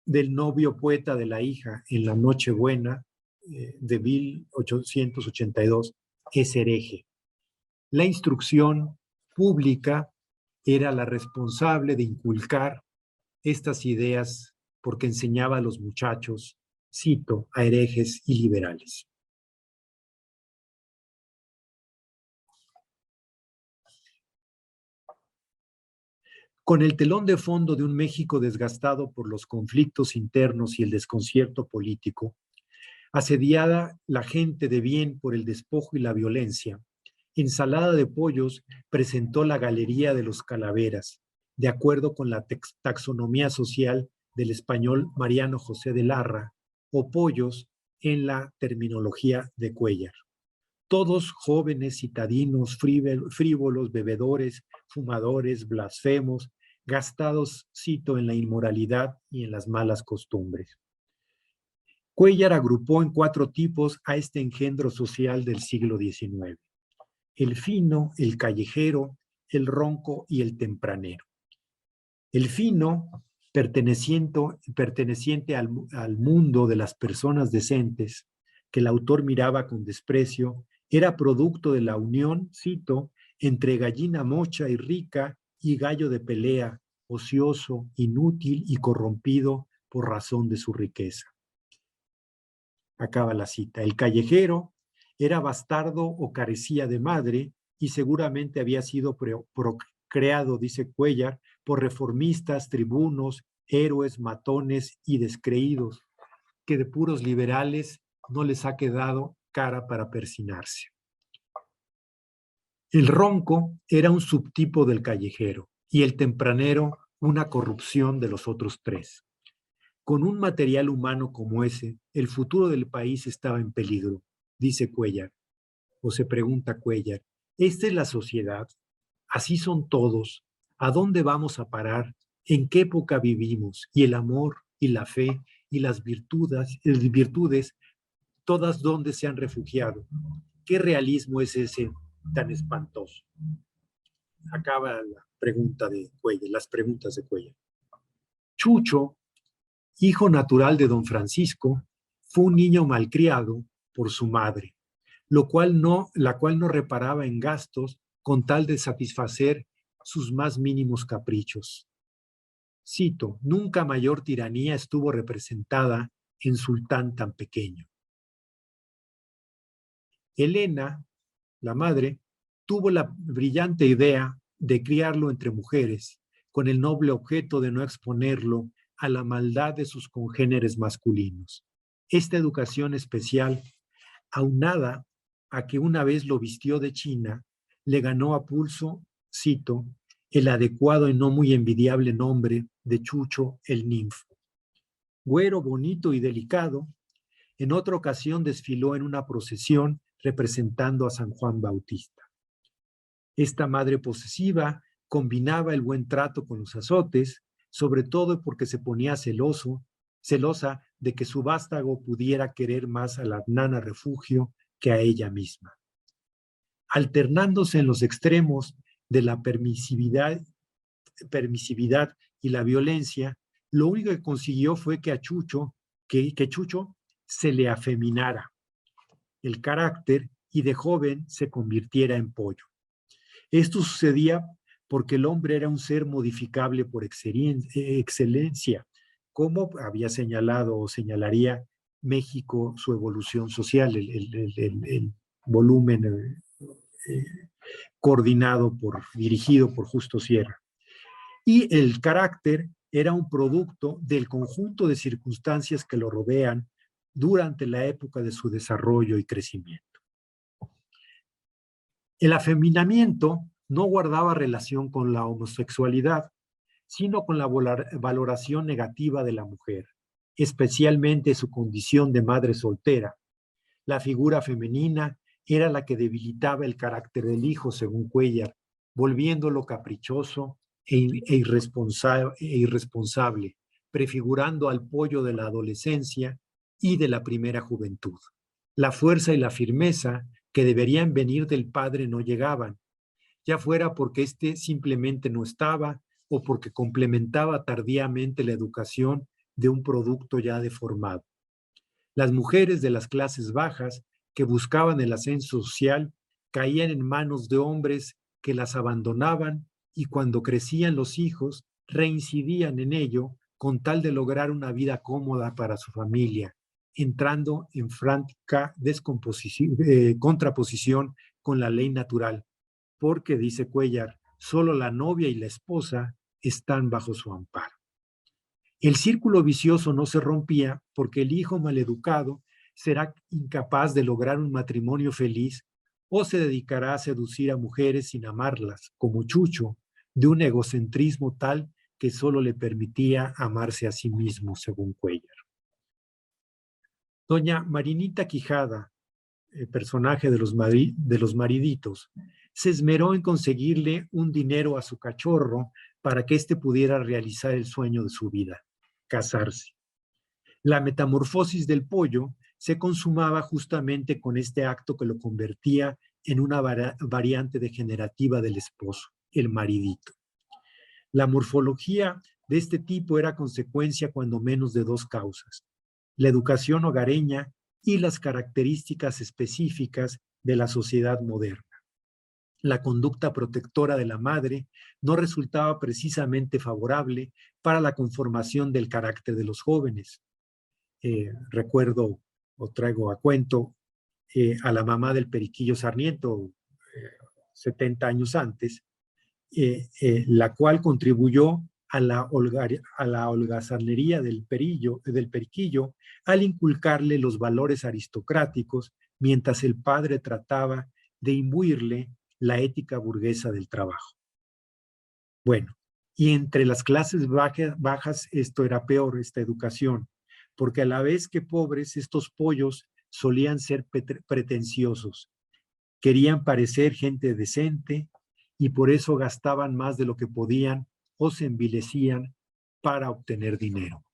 del novio poeta de la hija en la Nochebuena de 1882, es hereje. La instrucción pública era la responsable de inculcar estas ideas porque enseñaba a los muchachos, cito, a herejes y liberales. Con el telón de fondo de un México desgastado por los conflictos internos y el desconcierto político, asediada la gente de bien por el despojo y la violencia, Ensalada de Pollos presentó la Galería de los Calaveras, de acuerdo con la taxonomía social del español Mariano José de Larra, o pollos en la terminología de Cuéllar. Todos jóvenes citadinos, frívolos, bebedores, fumadores, blasfemos, gastados, cito, en la inmoralidad y en las malas costumbres. Cuéllar agrupó en 4 tipos a este engendro social del siglo XIX: el fino, el callejero, el ronco y el tempranero. El fino, perteneciente al mundo de las personas decentes, que el autor miraba con desprecio, era producto de la unión, cito, entre gallina mocha y rica y gallo de pelea, ocioso, inútil y corrompido por razón de su riqueza. Acaba la cita. El callejero era bastardo o carecía de madre y seguramente había sido procreado, dice Cuéllar, por reformistas, tribunos, héroes, matones y descreídos, que de puros liberales no les ha quedado cara para persinarse. El ronco era un subtipo del callejero y el tempranero una corrupción de los otros 3. Con un material humano como ese, el futuro del país estaba en peligro, dice Cuéllar, o se pregunta Cuéllar. ¿Esta es la sociedad? ¿Así son todos? ¿A dónde vamos a parar? ¿En qué época vivimos? Y el amor y la fe y las virtudes, todas dónde se han refugiado. ¿Qué realismo es ese tan espantoso? Acaba la pregunta de Cuéllar, las preguntas de Cuéllar. Chucho, hijo natural de don Francisco, fue un niño malcriado por su madre, la cual no reparaba en gastos con tal de satisfacer sus más mínimos caprichos. Cito, nunca mayor tiranía estuvo representada en sultán tan pequeño. Elena, la madre, tuvo la brillante idea de criarlo entre mujeres, con el noble objeto de no exponerlo a la maldad de sus congéneres masculinos. Esta educación especial, aunada a que una vez lo vistió de china, le ganó a pulso, cito, el adecuado y no muy envidiable nombre de Chucho el Ninfo. Güero, bonito y delicado, en otra ocasión desfiló en una procesión representando a San Juan Bautista. Esta madre posesiva combinaba el buen trato con los azotes, sobre todo porque se ponía celosa de que su vástago pudiera querer más a la nana refugio que a ella misma. Alternándose en los extremos de la permisividad y la violencia, lo único que consiguió fue que Chucho se le afeminara el carácter y de joven se convirtiera en pollo. Esto sucedía porque el hombre era un ser modificable por excelencia, como había señalado o señalaría México su evolución social, el volumen dirigido por Justo Sierra. Y el carácter era un producto del conjunto de circunstancias que lo rodean durante la época de su desarrollo y crecimiento. El afeminamiento no guardaba relación con la homosexualidad, sino con la valoración negativa de la mujer, especialmente su condición de madre soltera. La figura femenina era la que debilitaba el carácter del hijo, según Cuéllar, volviéndolo caprichoso irresponsable, prefigurando al pollo de la adolescencia y de la primera juventud. La fuerza y la firmeza que deberían venir del padre no llegaban, ya fuera porque éste simplemente no estaba o porque complementaba tardíamente la educación de un producto ya deformado. Las mujeres de las clases bajas que buscaban el ascenso social caían en manos de hombres que las abandonaban y cuando crecían los hijos reincidían en ello con tal de lograr una vida cómoda para su familia, entrando en franca contraposición con la ley natural, porque, dice Cuéllar, solo la novia y la esposa están bajo su amparo. El círculo vicioso no se rompía porque el hijo maleducado será incapaz de lograr un matrimonio feliz o se dedicará a seducir a mujeres sin amarlas, como Chucho, de un egocentrismo tal que solo le permitía amarse a sí mismo, según Cuéllar. Doña Marinita Quijada, el personaje de los mariditos, se esmeró en conseguirle un dinero a su cachorro para que éste pudiera realizar el sueño de su vida, casarse. La metamorfosis del pollo se consumaba justamente con este acto que lo convertía en una variante degenerativa del esposo, el maridito. La morfología de este tipo era consecuencia cuando menos de dos causas: la educación hogareña y las características específicas de la sociedad moderna. La conducta protectora de la madre no resultaba precisamente favorable para la conformación del carácter de los jóvenes. Recuerdo o traigo a cuento a la mamá del Periquillo Sarmiento, 70 años antes, la cual contribuyó a la holgazanería del Periquillo al inculcarle los valores aristocráticos, mientras el padre trataba de imbuirle la ética burguesa del trabajo. Bueno, y entre las clases bajas esto era peor, esta educación, porque a la vez que pobres, estos pollos solían ser pretenciosos, querían parecer gente decente y por eso gastaban más de lo que podían o se envilecían para obtener dinero.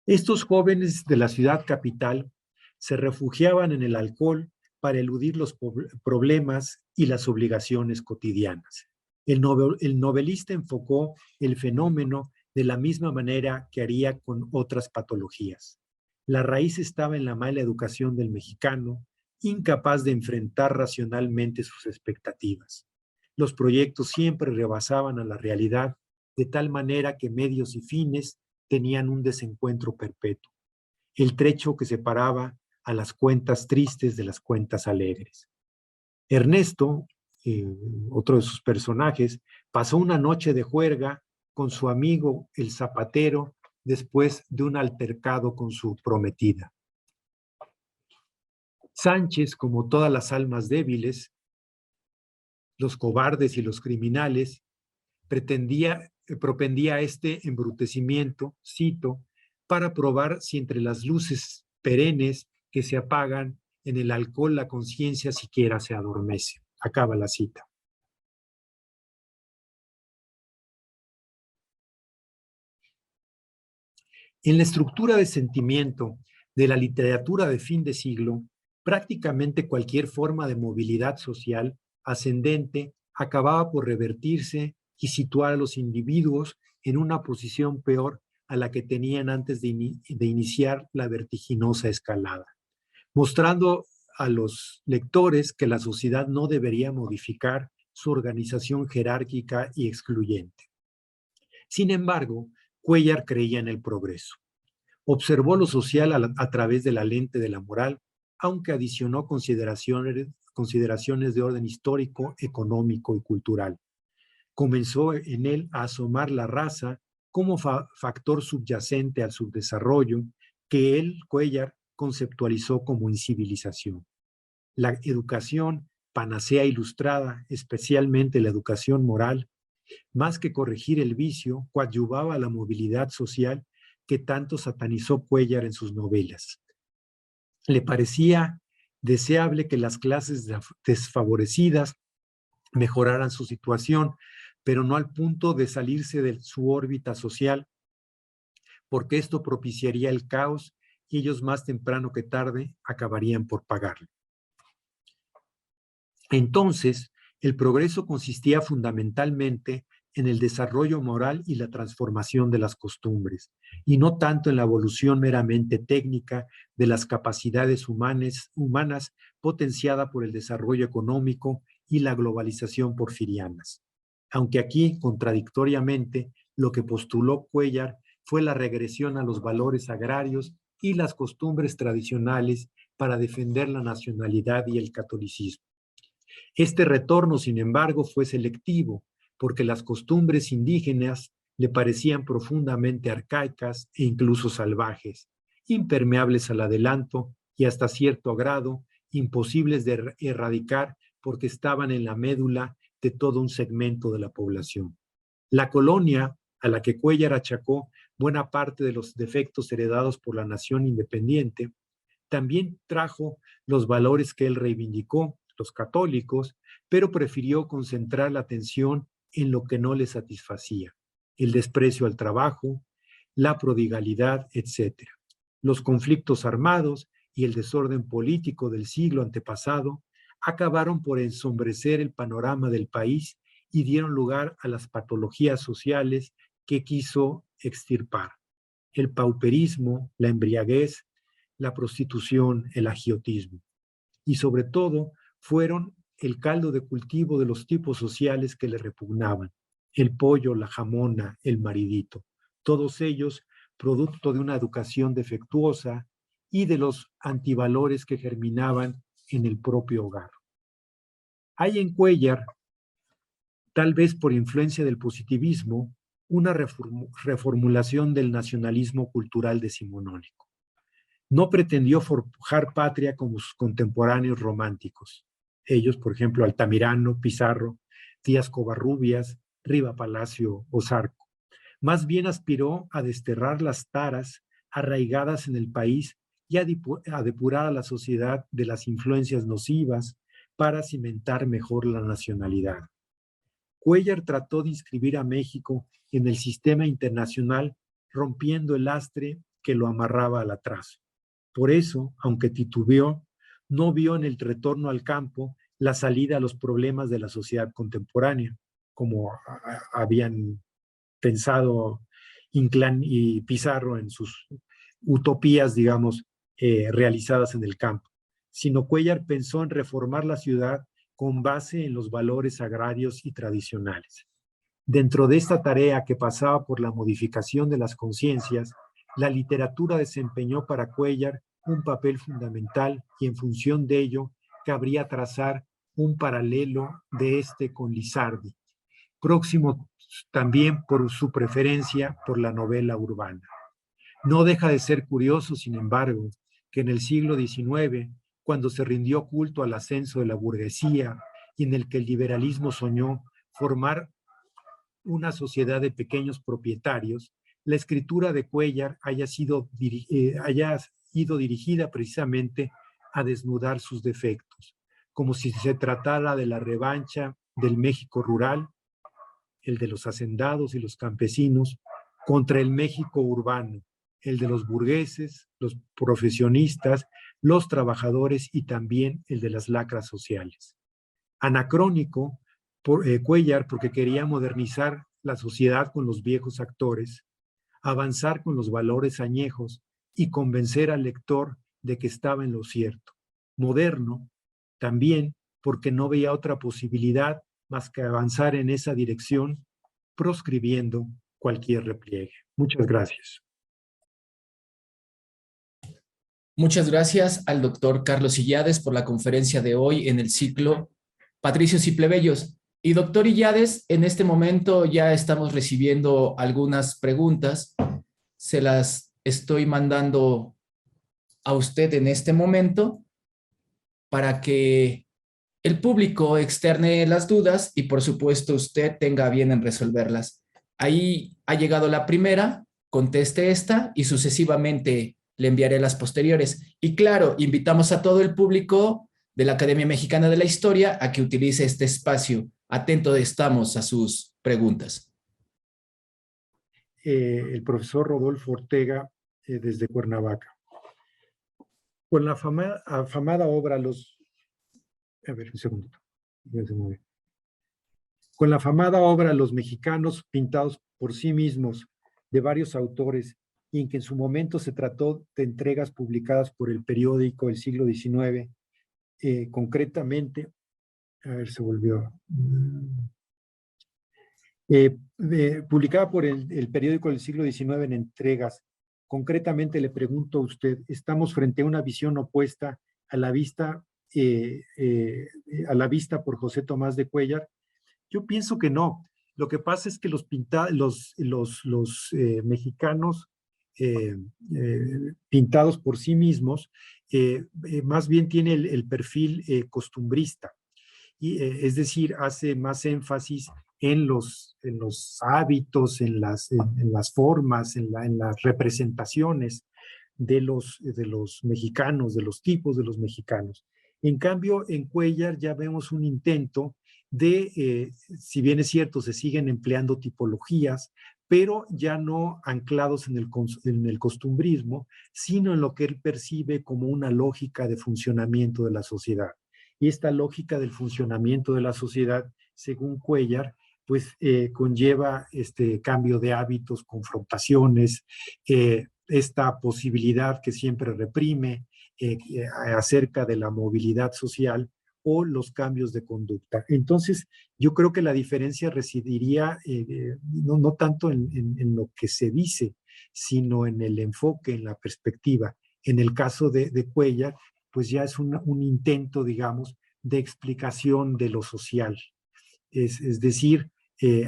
Estos jóvenes de la ciudad capital se refugiaban en el alcohol para eludir los problemas y las obligaciones cotidianas. El novelista enfocó el fenómeno de la misma manera que haría con otras patologías. La raíz estaba en la mala educación del mexicano, incapaz de enfrentar racionalmente sus expectativas. Los proyectos siempre rebasaban a la realidad, de tal manera que medios y fines tenían un desencuentro perpetuo, el trecho que separaba a las cuentas tristes de las cuentas alegres. Ernesto, otro de sus personajes, pasó una noche de juerga con su amigo el zapatero después de un altercado con su prometida. Sánchez, como todas las almas débiles, los cobardes y los criminales, propendía a este embrutecimiento, cito, para probar si entre las luces perennes que se apagan en el alcohol la conciencia siquiera se adormece. Acaba la cita. En la estructura de sentimiento de la literatura de fin de siglo, prácticamente cualquier forma de movilidad social ascendente acababa por revertirse y situar a los individuos en una posición peor a la que tenían antes de iniciar la vertiginosa escalada, mostrando a los lectores que la sociedad no debería modificar su organización jerárquica y excluyente. Sin embargo, Cuéllar creía en el progreso. Observó lo social a través de la lente de la moral, aunque adicionó consideraciones de orden histórico, económico y cultural. Comenzó en él a asomar la raza como factor subyacente al subdesarrollo que él, Cuéllar, conceptualizó como incivilización. La educación panacea ilustrada, especialmente la educación moral, más que corregir el vicio, coadyuvaba a la movilidad social que tanto satanizó Cuéllar en sus novelas. Le parecía deseable que las clases desfavorecidas mejoraran su situación, pero no al punto de salirse de su órbita social, porque esto propiciaría el caos y ellos más temprano que tarde acabarían por pagarlo. Entonces, el progreso consistía fundamentalmente en el desarrollo moral y la transformación de las costumbres, y no tanto en la evolución meramente técnica de las capacidades humanas potenciada por el desarrollo económico y la globalización porfirianas. Aunque aquí, contradictoriamente, lo que postuló Cuéllar fue la regresión a los valores agrarios y las costumbres tradicionales para defender la nacionalidad y el catolicismo. Este retorno, sin embargo, fue selectivo, porque las costumbres indígenas le parecían profundamente arcaicas e incluso salvajes, impermeables al adelanto y hasta cierto grado imposibles de erradicar porque estaban en la médula de todo un segmento de la población. La colonia, a la que Cuéllar achacó buena parte de los defectos heredados por la nación independiente, también trajo los valores que él reivindicó, los católicos, pero prefirió concentrar la atención en lo que no le satisfacía, el desprecio al trabajo, la prodigalidad, etc. Los conflictos armados y el desorden político del siglo antepasado acabaron por ensombrecer el panorama del país y dieron lugar a las patologías sociales que quiso extirpar: el pauperismo, la embriaguez, la prostitución, el agiotismo. Y sobre todo fueron el caldo de cultivo de los tipos sociales que le repugnaban: el pollo, la jamona, el maridito, todos ellos producto de una educación defectuosa y de los antivalores que germinaban en el propio hogar. Hay en Cuéllar, tal vez por influencia del positivismo, una reformulación del nacionalismo cultural decimonónico. No pretendió forjar patria como sus contemporáneos románticos. Ellos, por ejemplo, Altamirano, Pizarro, Díaz Covarrubias, Riva Palacio o Zarco. Más bien aspiró a desterrar las taras arraigadas en el país y a depurar a la sociedad de las influencias nocivas para cimentar mejor la nacionalidad. Cuéllar trató de inscribir a México en el sistema internacional, rompiendo el lastre que lo amarraba al atraso. Por eso, aunque titubeó, no vio en el retorno al campo la salida a los problemas de la sociedad contemporánea, como habían pensado Inclán y Pizarro en sus utopías, digamos, realizadas en el campo, sino Cuéllar pensó en reformar la ciudad con base en los valores agrarios y tradicionales. Dentro de esta tarea que pasaba por la modificación de las conciencias, la literatura desempeñó para Cuéllar un papel fundamental y en función de ello cabría trazar un paralelo de este con Lizardi, próximo también por su preferencia por la novela urbana. No deja de ser curioso, sin embargo, que en el siglo XIX, cuando se rindió culto al ascenso de la burguesía y en el que el liberalismo soñó formar una sociedad de pequeños propietarios, la escritura de Cuéllar haya ido dirigida precisamente a desnudar sus defectos, como si se tratara de la revancha del México rural, el de los hacendados y los campesinos, contra el México urbano, el de los burgueses, los profesionistas, los trabajadores y también el de las lacras sociales. Anacrónico, Cuéllar, porque quería modernizar la sociedad con los viejos actores, avanzar con los valores añejos y convencer al lector de que estaba en lo cierto. Moderno, también porque no veía otra posibilidad más que avanzar en esa dirección, proscribiendo cualquier repliegue. Muchas gracias. Muchas gracias al doctor Carlos Illades por la conferencia de hoy en el ciclo Patricios y Plebeyos. Y doctor Illades, en este momento ya estamos recibiendo algunas preguntas. Se las estoy mandando a usted en este momento para que el público externe las dudas y por supuesto usted tenga bien en resolverlas. Ahí ha llegado la primera, conteste esta y sucesivamente le enviaré las posteriores. Y claro, invitamos a todo el público de la Academia Mexicana de la Historia a que utilice este espacio. Atento estamos a sus preguntas. El profesor Rodolfo Ortega, desde Cuernavaca. Con la afamada obra Los... A ver, un segundo. Ya se mueve. Con la afamada obra Los Mexicanos, pintados por sí mismos, de varios autores, y en que en su momento se trató de entregas publicadas por el periódico del siglo XIX, concretamente, a ver, se volvió... publicada por el periódico del siglo XIX en entregas. Concretamente le pregunto a usted, ¿estamos frente a una visión opuesta a la vista, por José Tomás de Cuéllar? Yo pienso que no. Lo que pasa es que los mexicanos pintados por sí mismos, más bien tiene el perfil costumbrista. Es decir, hace más énfasis en los hábitos, en las formas, en las representaciones de los mexicanos, de los tipos de los mexicanos. En cambio, en Cuéllar ya vemos un intento de, si bien es cierto, se siguen empleando tipologías, pero ya no anclados en el costumbrismo, sino en lo que él percibe como una lógica de funcionamiento de la sociedad. Y esta lógica del funcionamiento de la sociedad, según Cuéllar, pues conlleva este cambio de hábitos, confrontaciones, esta posibilidad que siempre reprime acerca de la movilidad social o los cambios de conducta. Entonces, yo creo que la diferencia residiría no tanto en lo que se dice, sino en el enfoque, en la perspectiva. En el caso de Cuéllar, pues ya es un intento, digamos, de explicación de lo social. Es decir,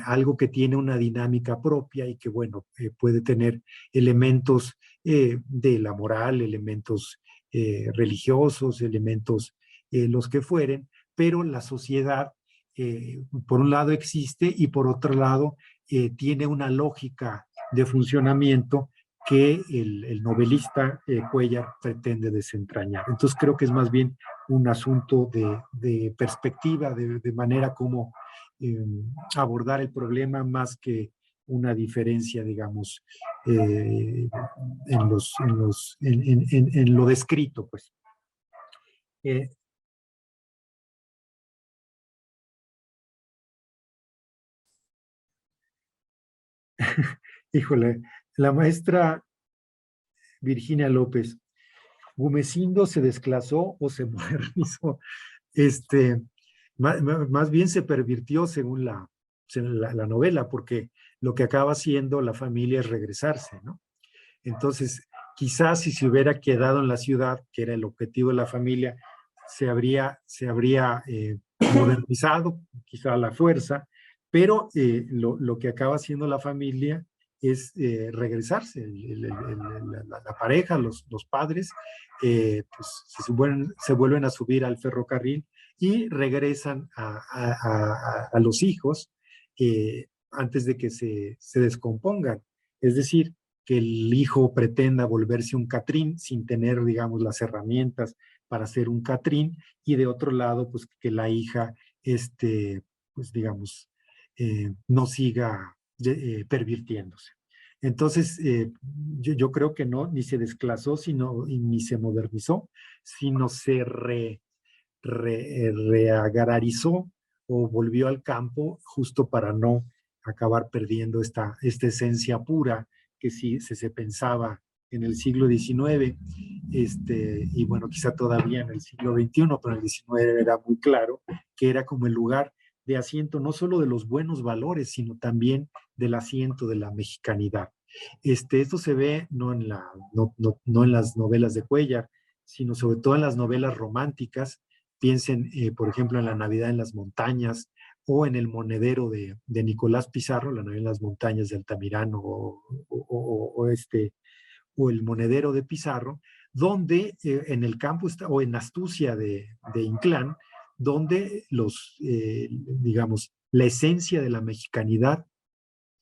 algo que tiene una dinámica propia y que, bueno, puede tener elementos de la moral, elementos religiosos, elementos los que fueren, pero la sociedad, por un lado, existe y por otro lado, tiene una lógica de funcionamiento que el novelista Cuéllar pretende desentrañar. Entonces creo que es más bien un asunto de perspectiva, de manera como abordar el problema más que una diferencia, digamos, en lo descrito, pues. Híjole, la maestra Virginia López, ¿Gumecindo se desclasó o se modernizó? Más bien se pervirtió según la novela, porque lo que acaba haciendo la familia es regresarse, ¿no? Entonces, quizás si se hubiera quedado en la ciudad, que era el objetivo de la familia, se habría modernizado, quizá a la fuerza, pero lo que acaba haciendo la familia es regresarse. La pareja, los padres, pues se vuelven a subir al ferrocarril y regresan a los hijos antes de que se descompongan. Es decir, que el hijo pretenda volverse un Catrín sin tener, digamos, las herramientas para ser un Catrín, y de otro lado, pues que la hija, pues digamos, no siga pervirtiéndose. Entonces, yo creo que no, ni se desclasó, ni se modernizó, sino se reagrarizó o volvió al campo justo para no acabar perdiendo esta esencia pura que sí se pensaba en el siglo XIX, y bueno, quizá todavía en el siglo XXI, pero en el XIX era muy claro que era como el lugar de asiento no solo de los buenos valores, sino también del asiento de la mexicanidad. Esto se ve no en las novelas de Cuéllar, sino sobre todo en las novelas románticas. Piensen, por ejemplo, en La Navidad en las Montañas o en El monedero de Nicolás Pizarro, la novela en las montañas de Altamirano, o El monedero de Pizarro, donde en el campo o en Astucia de Inclán, donde digamos, la esencia de la mexicanidad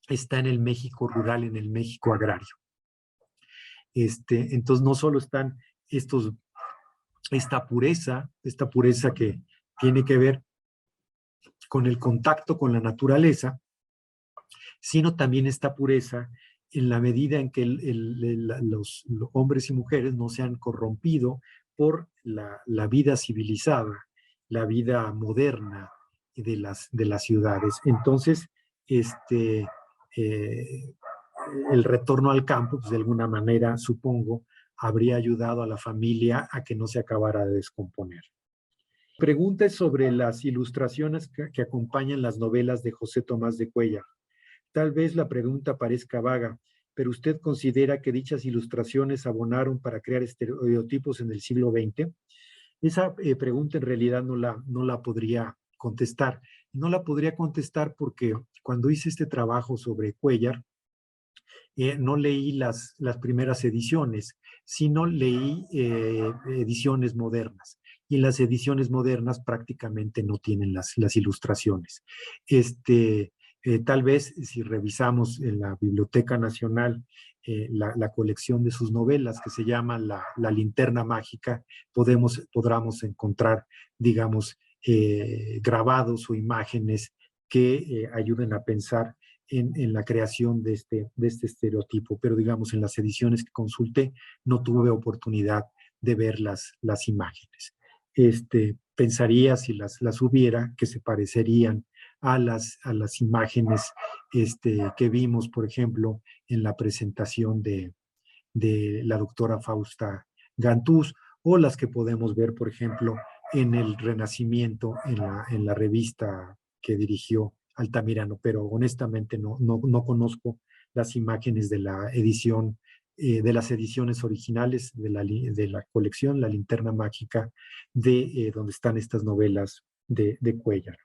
está en el México rural, en el México agrario. Entonces no solo están esta pureza que tiene que ver con el contacto con la naturaleza, sino también esta pureza en la medida en que los hombres y mujeres no se han corrompido por la vida civilizada, la vida moderna de las ciudades. Entonces, el retorno al campo, pues de alguna manera, supongo, habría ayudado a la familia a que no se acabara de descomponer. Pregunta es sobre las ilustraciones que acompañan las novelas de José Tomás de Cuéllar. Tal vez la pregunta parezca vaga, pero ¿usted considera que dichas ilustraciones abonaron para crear estereotipos en el siglo XX? Esa pregunta en realidad no la podría contestar. No la podría contestar porque cuando hice este trabajo sobre Cuéllar, no leí las primeras ediciones, sino leí ediciones modernas. Y en las ediciones modernas prácticamente no tienen las ilustraciones. Tal vez si revisamos en la Biblioteca Nacional la colección de sus novelas, que se llama La Linterna Mágica, podremos encontrar, digamos, grabados o imágenes que ayuden a pensar en la creación de este estereotipo, pero digamos en las ediciones que consulté no tuve oportunidad de ver las imágenes. Pensaría, si las hubiera, que se parecerían a las imágenes que vimos, por ejemplo, en la presentación de la doctora Fausta Gantús, o las que podemos ver, por ejemplo, en el Renacimiento, en la revista que dirigió Altamirano, pero honestamente no conozco las imágenes de la edición, de las ediciones originales de la colección, La Linterna Mágica, donde están estas novelas de Cuéllar.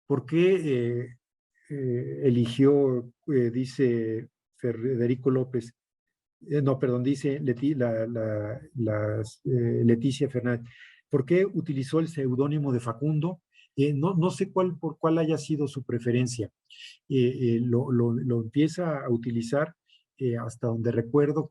¿Por qué eligió, dice Federico López, no, perdón, dice Leticia Fernández, ¿por qué utilizó el seudónimo de Facundo? No sé por cuál haya sido su preferencia. Lo empieza a utilizar hasta donde recuerdo,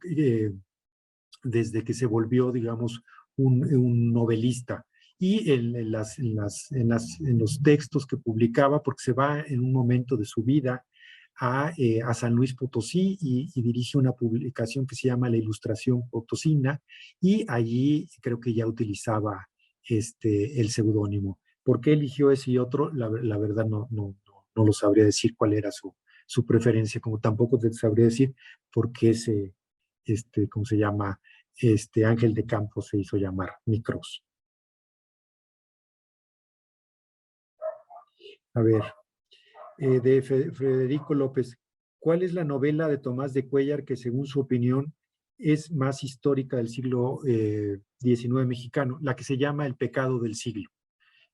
desde que se volvió, digamos, un novelista. Y en los textos que publicaba, porque se va en un momento de su vida a San Luis Potosí y dirige una publicación que se llama La Ilustración Potosina, y allí creo que ya utilizaba el seudónimo. ¿Por qué eligió ese y otro? La verdad no lo sabría decir cuál era su preferencia, como tampoco te sabría decir por qué ese, ¿cómo se llama? Ángel de Campos se hizo llamar Micros. A ver, de Federico López, ¿cuál es la novela de Tomás de Cuéllar que, según su opinión, es más histórica del siglo XIX mexicano? La que se llama El pecado del siglo.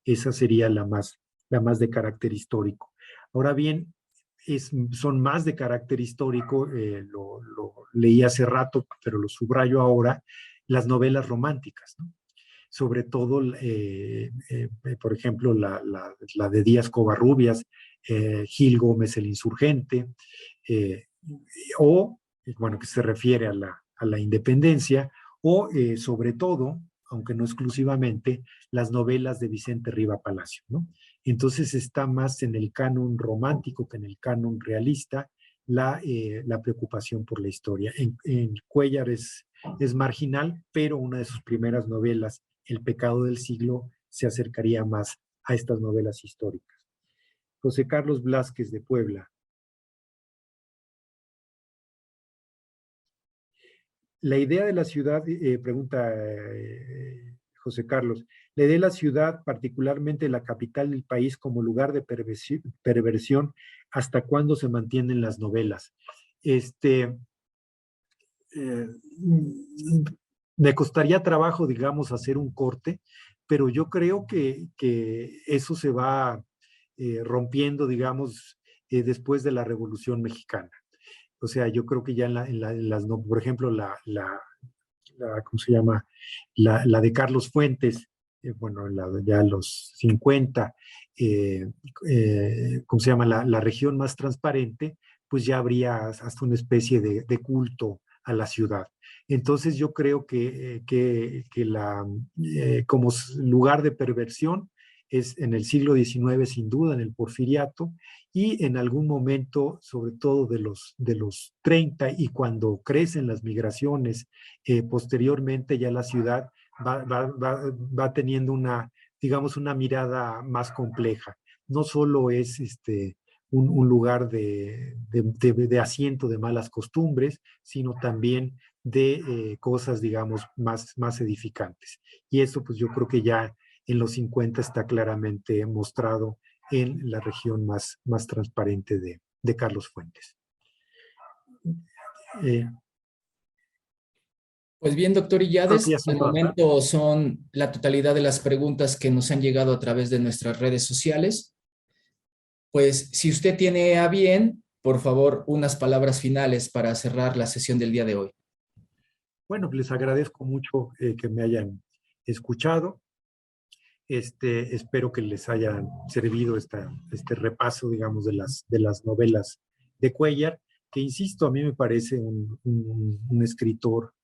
Esa sería la más de carácter histórico. Ahora bien, son más de carácter histórico, lo leí hace rato, pero lo subrayo ahora, las novelas románticas, ¿no? Sobre todo, por ejemplo, la de Díaz Covarrubias, Gil Gómez el Insurgente, o, bueno, que se refiere a la independencia, o sobre todo, aunque no exclusivamente, las novelas de Vicente Riva Palacio, ¿no? Entonces está más en el canon romántico que en el canon realista la preocupación por la historia. En Cuéllar es marginal, pero una de sus primeras novelas, El pecado del siglo, se acercaría más a estas novelas históricas. José Carlos Blázquez de Puebla. La idea de la ciudad, pregunta José Carlos, la idea de la ciudad, particularmente la capital del país, como lugar de perversión, ¿hasta cuándo se mantienen las novelas? Me costaría trabajo, digamos, hacer un corte, pero yo creo que eso se va rompiendo, digamos, después de la Revolución Mexicana. O sea, yo creo que ya en las, no, por ejemplo, ¿cómo se llama? La de Carlos Fuentes, bueno, ya los 50, eh, ¿cómo se llama? La región más transparente, pues ya habría hasta una especie de culto a la ciudad. Entonces yo creo que como lugar de perversión es en el siglo XIX sin duda, en el Porfiriato, y en algún momento, sobre todo de los 30 y cuando crecen las migraciones, posteriormente ya la ciudad va teniendo digamos, una mirada más compleja. No solo es un lugar de asiento de malas costumbres, sino también de cosas, digamos, más edificantes. Y eso, pues yo creo que ya en los 50 está claramente mostrado en la región más transparente de Carlos Fuentes. Eh, Pues bien, doctor Creo que ya Illades, son al todas, ¿verdad? momento son la totalidad de las preguntas que nos han llegado a través de nuestras redes sociales. Pues si usted tiene a bien, por favor, unas palabras finales para cerrar la sesión del día de hoy. Bueno, les agradezco mucho que me hayan escuchado. Espero que les haya servido este repaso, digamos, de las novelas de Cuéllar, que insisto, a mí me parece un escritor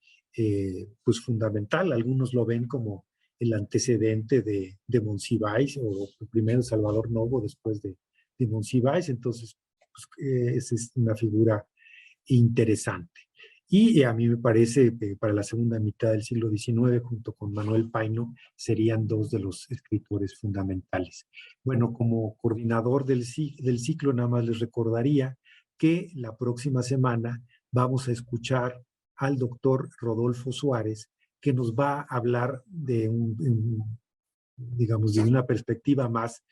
pues fundamental. Algunos lo ven como el antecedente de Monsiváis, o primero Salvador Novo, después de Monsiváis. Entonces, pues, esa es una figura interesante. Y a mí me parece que para la segunda mitad del siglo XIX, junto con Manuel Paino, serían dos de los escritores fundamentales. Bueno, como coordinador del ciclo, nada más les recordaría que la próxima semana vamos a escuchar al doctor Rodolfo Suárez, que nos va a hablar digamos, desde una perspectiva más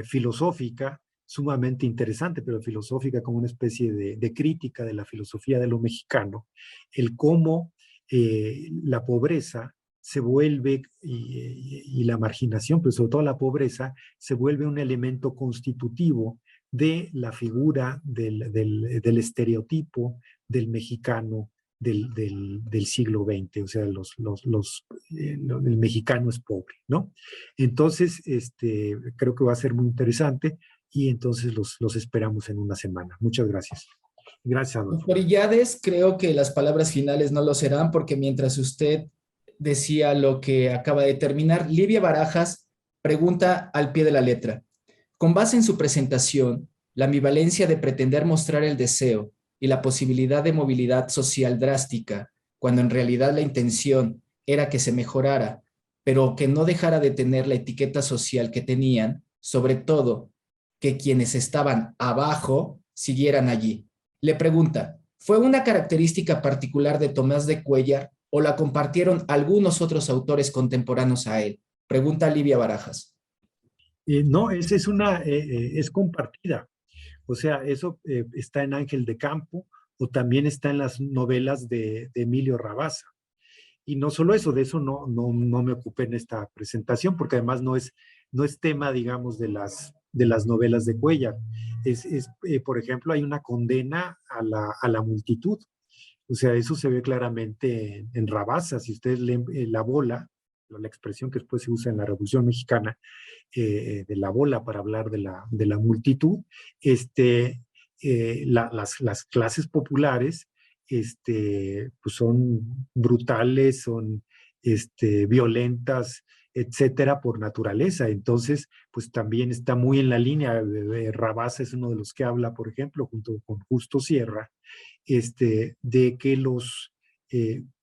filosófica, sumamente interesante, pero filosófica, como una especie de crítica de la filosofía de lo mexicano, el cómo la pobreza se vuelve, y la marginación, pero sobre todo la pobreza, se vuelve un elemento constitutivo de la figura del estereotipo del mexicano del siglo XX, o sea, el mexicano es pobre, ¿no? Entonces, creo que va a ser muy interesante y entonces los esperamos en una semana. Muchas gracias. Gracias, Adolfo. Doctor Illades, creo que las palabras finales no lo serán porque mientras usted decía lo que acaba de terminar, Livia Barajas pregunta al pie de la letra. Con base en su presentación, la ambivalencia de pretender mostrar el deseo y la posibilidad de movilidad social drástica, cuando en realidad la intención era que se mejorara, pero que no dejara de tener la etiqueta social que tenían, sobre todo que quienes estaban abajo siguieran allí. Le pregunta, ¿fue una característica particular de Tomás de Cuéllar o la compartieron algunos otros autores contemporáneos a él? Pregunta Livia Barajas. No, es compartida. O sea, eso está en Ángel de Campo o también está en las novelas de Emilio Rabasa. Y no solo eso, de eso no me ocupé en esta presentación, porque además no es tema, digamos, de las novelas de Cuéllar. Por ejemplo, hay una condena a la multitud. O sea, eso se ve claramente en Rabasa. Si ustedes leen La Bola, la expresión que después se usa en la Revolución Mexicana, de la bola para hablar de la multitud, las clases populares pues son brutales, son violentas, etcétera, por naturaleza. Entonces, pues también está muy en la línea. Rabasa es uno de los que habla, por ejemplo, junto con Justo Sierra, de que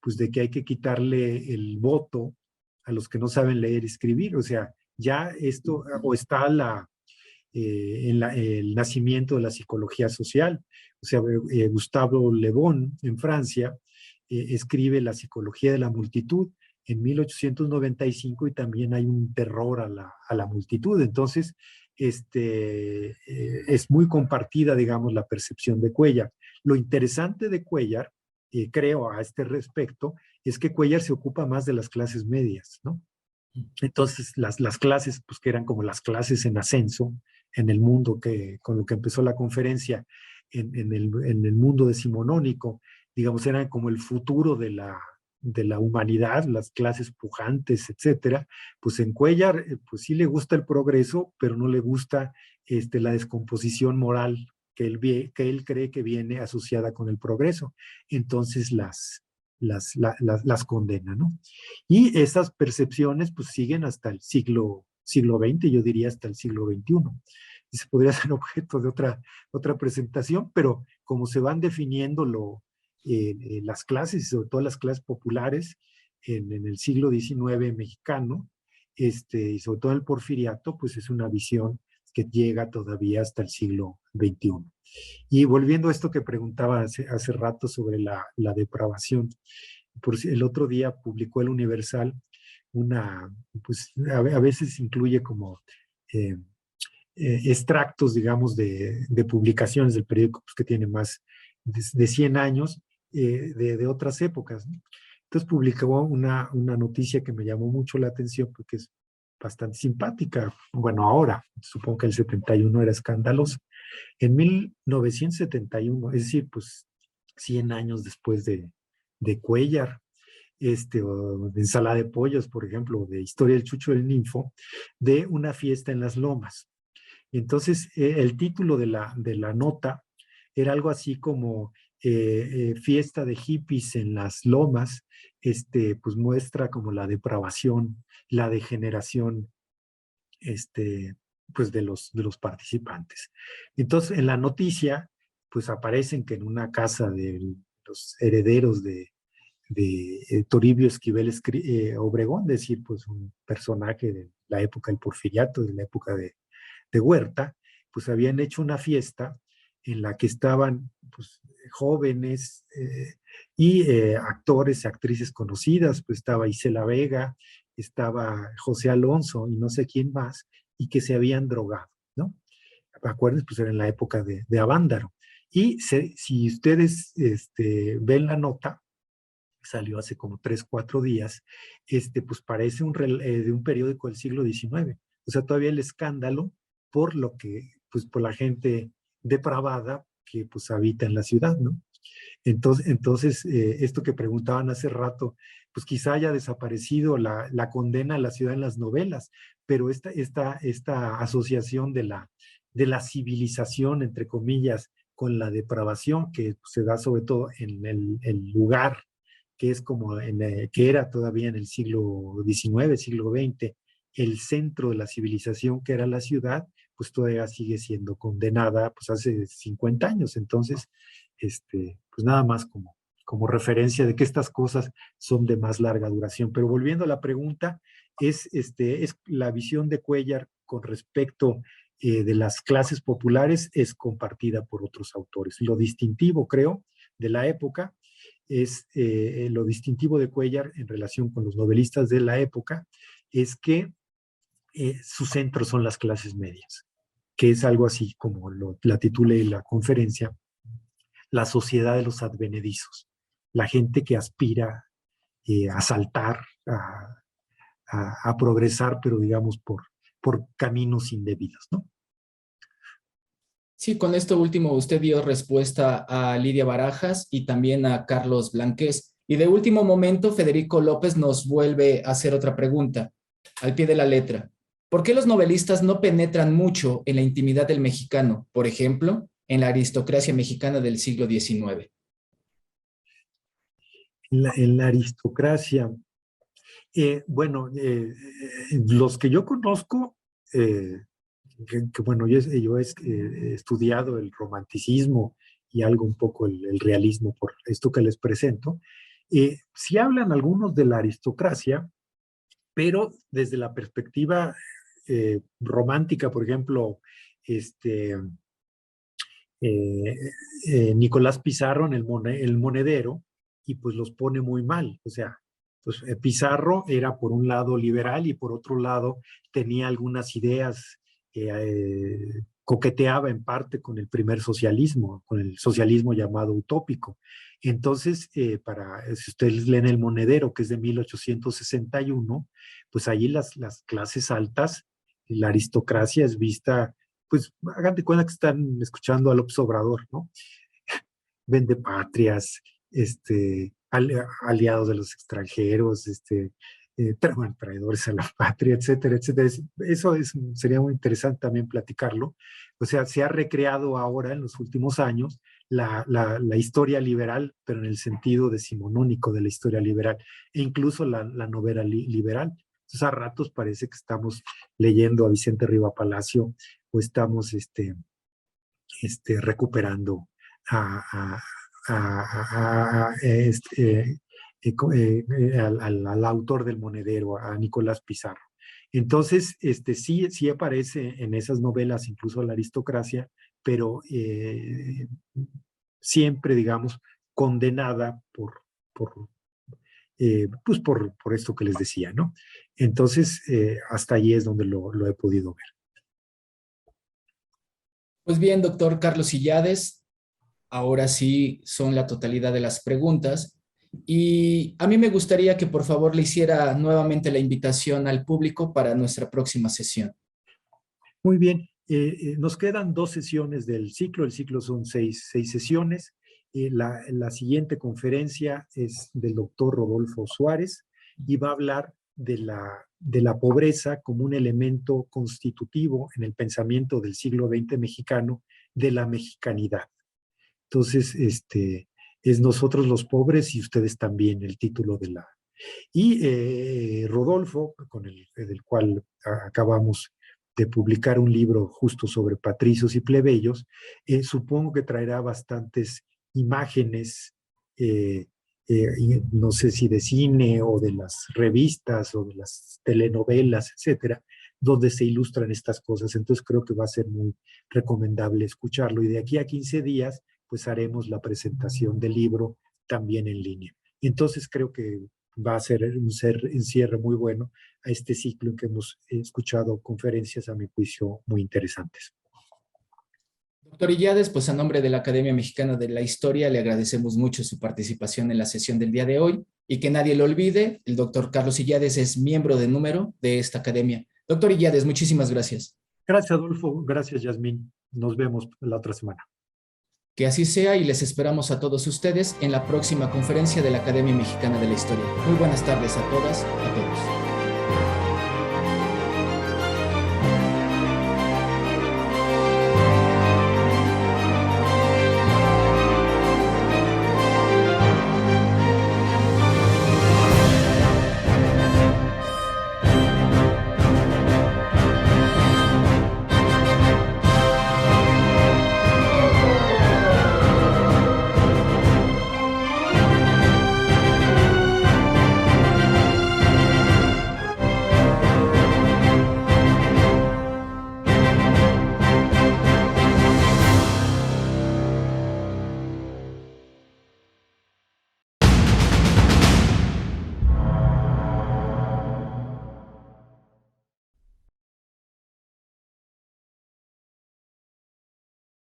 pues de que hay que quitarle el voto a los que no saben leer y escribir. O sea, ya esto, o está el nacimiento de la psicología social. O sea, Gustavo Le Bon en Francia escribe La psicología de la multitud en 1895 y también hay un terror a la multitud. Entonces, es muy compartida, digamos, la percepción de Cuéllar. Lo interesante de Cuéllar, creo a este respecto, es que Cuéllar se ocupa más de las clases medias, ¿no? Entonces, las clases, pues que eran como las clases en ascenso en el mundo, con lo que empezó la conferencia, en el mundo decimonónico, digamos, eran como el futuro de la humanidad, las clases pujantes, etcétera. Pues en Cuéllar, pues sí le gusta el progreso, pero no le gusta la descomposición moral que él cree que viene asociada con el progreso. Entonces las condena, ¿no? Y esas percepciones pues siguen hasta el siglo XX, yo diría hasta el siglo XXI. Y se podría ser objeto de otra presentación, pero como se van definiendo las clases, y sobre todo las clases populares en el siglo XIX mexicano, y sobre todo el porfiriato, pues es una visión que llega todavía hasta el siglo XXI. Y volviendo a esto que preguntaba hace rato sobre la depravación, el otro día publicó el Universal pues a veces incluye como eh, extractos, digamos, de publicaciones del periódico pues, que tiene más de 100 años de otras épocas, ¿no? Entonces publicó una noticia que me llamó mucho la atención porque es bastante simpática. Bueno, ahora, supongo que el 71 era escandaloso. En 1971, es decir, pues 100 años después de Cuéllar, o de Ensalada de Pollos, por ejemplo, de Historia del Chucho del Ninfo, de una fiesta en las lomas. Entonces, el título de la nota era algo así como fiesta de hippies en las lomas, pues muestra como la depravación, la degeneración, pues de los participantes. Entonces, en la noticia, pues aparecen que en una casa de los herederos de Toribio Esquivel Obregón, es decir, pues un personaje de la época del Porfiriato, de la época de Huerta, pues habían hecho una fiesta en la que estaban pues, jóvenes actores y actrices conocidas, pues estaba Isela Vega, estaba José Alonso y no sé quién más, y que se habían drogado, ¿no? Acuérdense, pues era en la época de Avándaro. Y si ustedes ven la nota, salió hace como 3, 4 días, pues parece de un periódico del siglo XIX. O sea, todavía el escándalo por lo que, pues por la gente depravada que pues habita en la ciudad, ¿no? Entonces esto que preguntaban hace rato, pues quizá haya desaparecido la condena a la ciudad en las novelas, pero esta asociación de la civilización, entre comillas, con la depravación que se da sobre todo en el lugar que es como que era todavía en el siglo XIX, siglo XX, el centro de la civilización que era la ciudad, pues todavía sigue siendo condenada pues hace 50 años. Entonces, pues nada más como referencia de que estas cosas son de más larga duración. Pero volviendo a la pregunta, es la visión de Cuéllar con respecto de las clases populares es compartida por otros autores. Lo distintivo, creo, de la época es lo distintivo de Cuéllar en relación con los novelistas de la época, es que su centro son las clases medias, que es algo así como la titulé la conferencia, la sociedad de los advenedizos, la gente que aspira a saltar, a progresar, pero digamos por caminos indebidos, ¿no? Sí, con esto último usted dio respuesta a Lidia Barajas y también a Carlos Blanqués. Y de último momento, Federico López nos vuelve a hacer otra pregunta, al pie de la letra. ¿Por qué los novelistas no penetran mucho en la intimidad del mexicano, por ejemplo, en la aristocracia mexicana del siglo XIX? En la aristocracia, bueno, los que yo conozco, bueno, yo he estudiado el romanticismo y algo un poco el realismo por esto que les presento, sí hablan algunos de la aristocracia, pero desde la perspectiva romántica, por ejemplo, eh, Nicolás Pizarro en el Monedero, y pues los pone muy mal. O sea, pues Pizarro era por un lado liberal y por otro lado tenía algunas ideas coqueteaba en parte con el primer socialismo, con el socialismo llamado utópico. Entonces, si ustedes leen El Monedero, que es de 1861, pues allí las clases altas, la aristocracia es vista, pues hagan de cuenta que están escuchando a López Obrador, ¿no? Vendepatrias, aliados de los extranjeros, bueno, traidores a la patria, etcétera, etcétera. Eso sería muy interesante también platicarlo. O sea, se ha recreado ahora en los últimos años la historia liberal, pero en el sentido decimonónico de la historia liberal, e incluso la novela liberal. Entonces, a ratos parece que estamos leyendo a Vicente Riva Palacio o estamos recuperando al autor del Monedero, a Nicolás Pizarro. Entonces, sí aparece en esas novelas incluso la aristocracia, pero siempre, digamos, condenada pues por esto que les decía, ¿no? Entonces, hasta allí es donde lo he podido ver. Pues bien, doctor Carlos Illades, ahora sí son la totalidad de las preguntas. Y a mí me gustaría que por favor le hiciera nuevamente la invitación al público para nuestra próxima sesión. Muy bien, nos quedan 2 sesiones del ciclo. El ciclo son 6 sesiones. La siguiente conferencia es del doctor Rodolfo Suárez y va a hablar de la pobreza como un elemento constitutivo en el pensamiento del siglo XX mexicano, de la mexicanidad. Entonces, es Nosotros los pobres y ustedes también, el título de la... Y Rodolfo, del cual acabamos de publicar un libro justo sobre patricios y plebeyos, supongo que traerá bastantes imágenes, no sé si de cine o de las revistas o de las telenovelas, etcétera, donde se ilustran estas cosas. Entonces creo que va a ser muy recomendable escucharlo. Y de aquí a 15 días, pues haremos la presentación del libro también en línea. Entonces creo que va a ser un cierre muy bueno a este ciclo en que hemos escuchado conferencias, a mi juicio, muy interesantes. Doctor Illades, pues a nombre de la Academia Mexicana de la Historia le agradecemos mucho su participación en la sesión del día de hoy y que nadie lo olvide, el doctor Carlos Illades es miembro de número de esta academia. Doctor Illades, muchísimas gracias. Gracias, Adolfo. Gracias, Yasmín. Nos vemos la otra semana. Que así sea y les esperamos a todos ustedes en la próxima conferencia de la Academia Mexicana de la Historia. Muy buenas tardes a todas, a todos.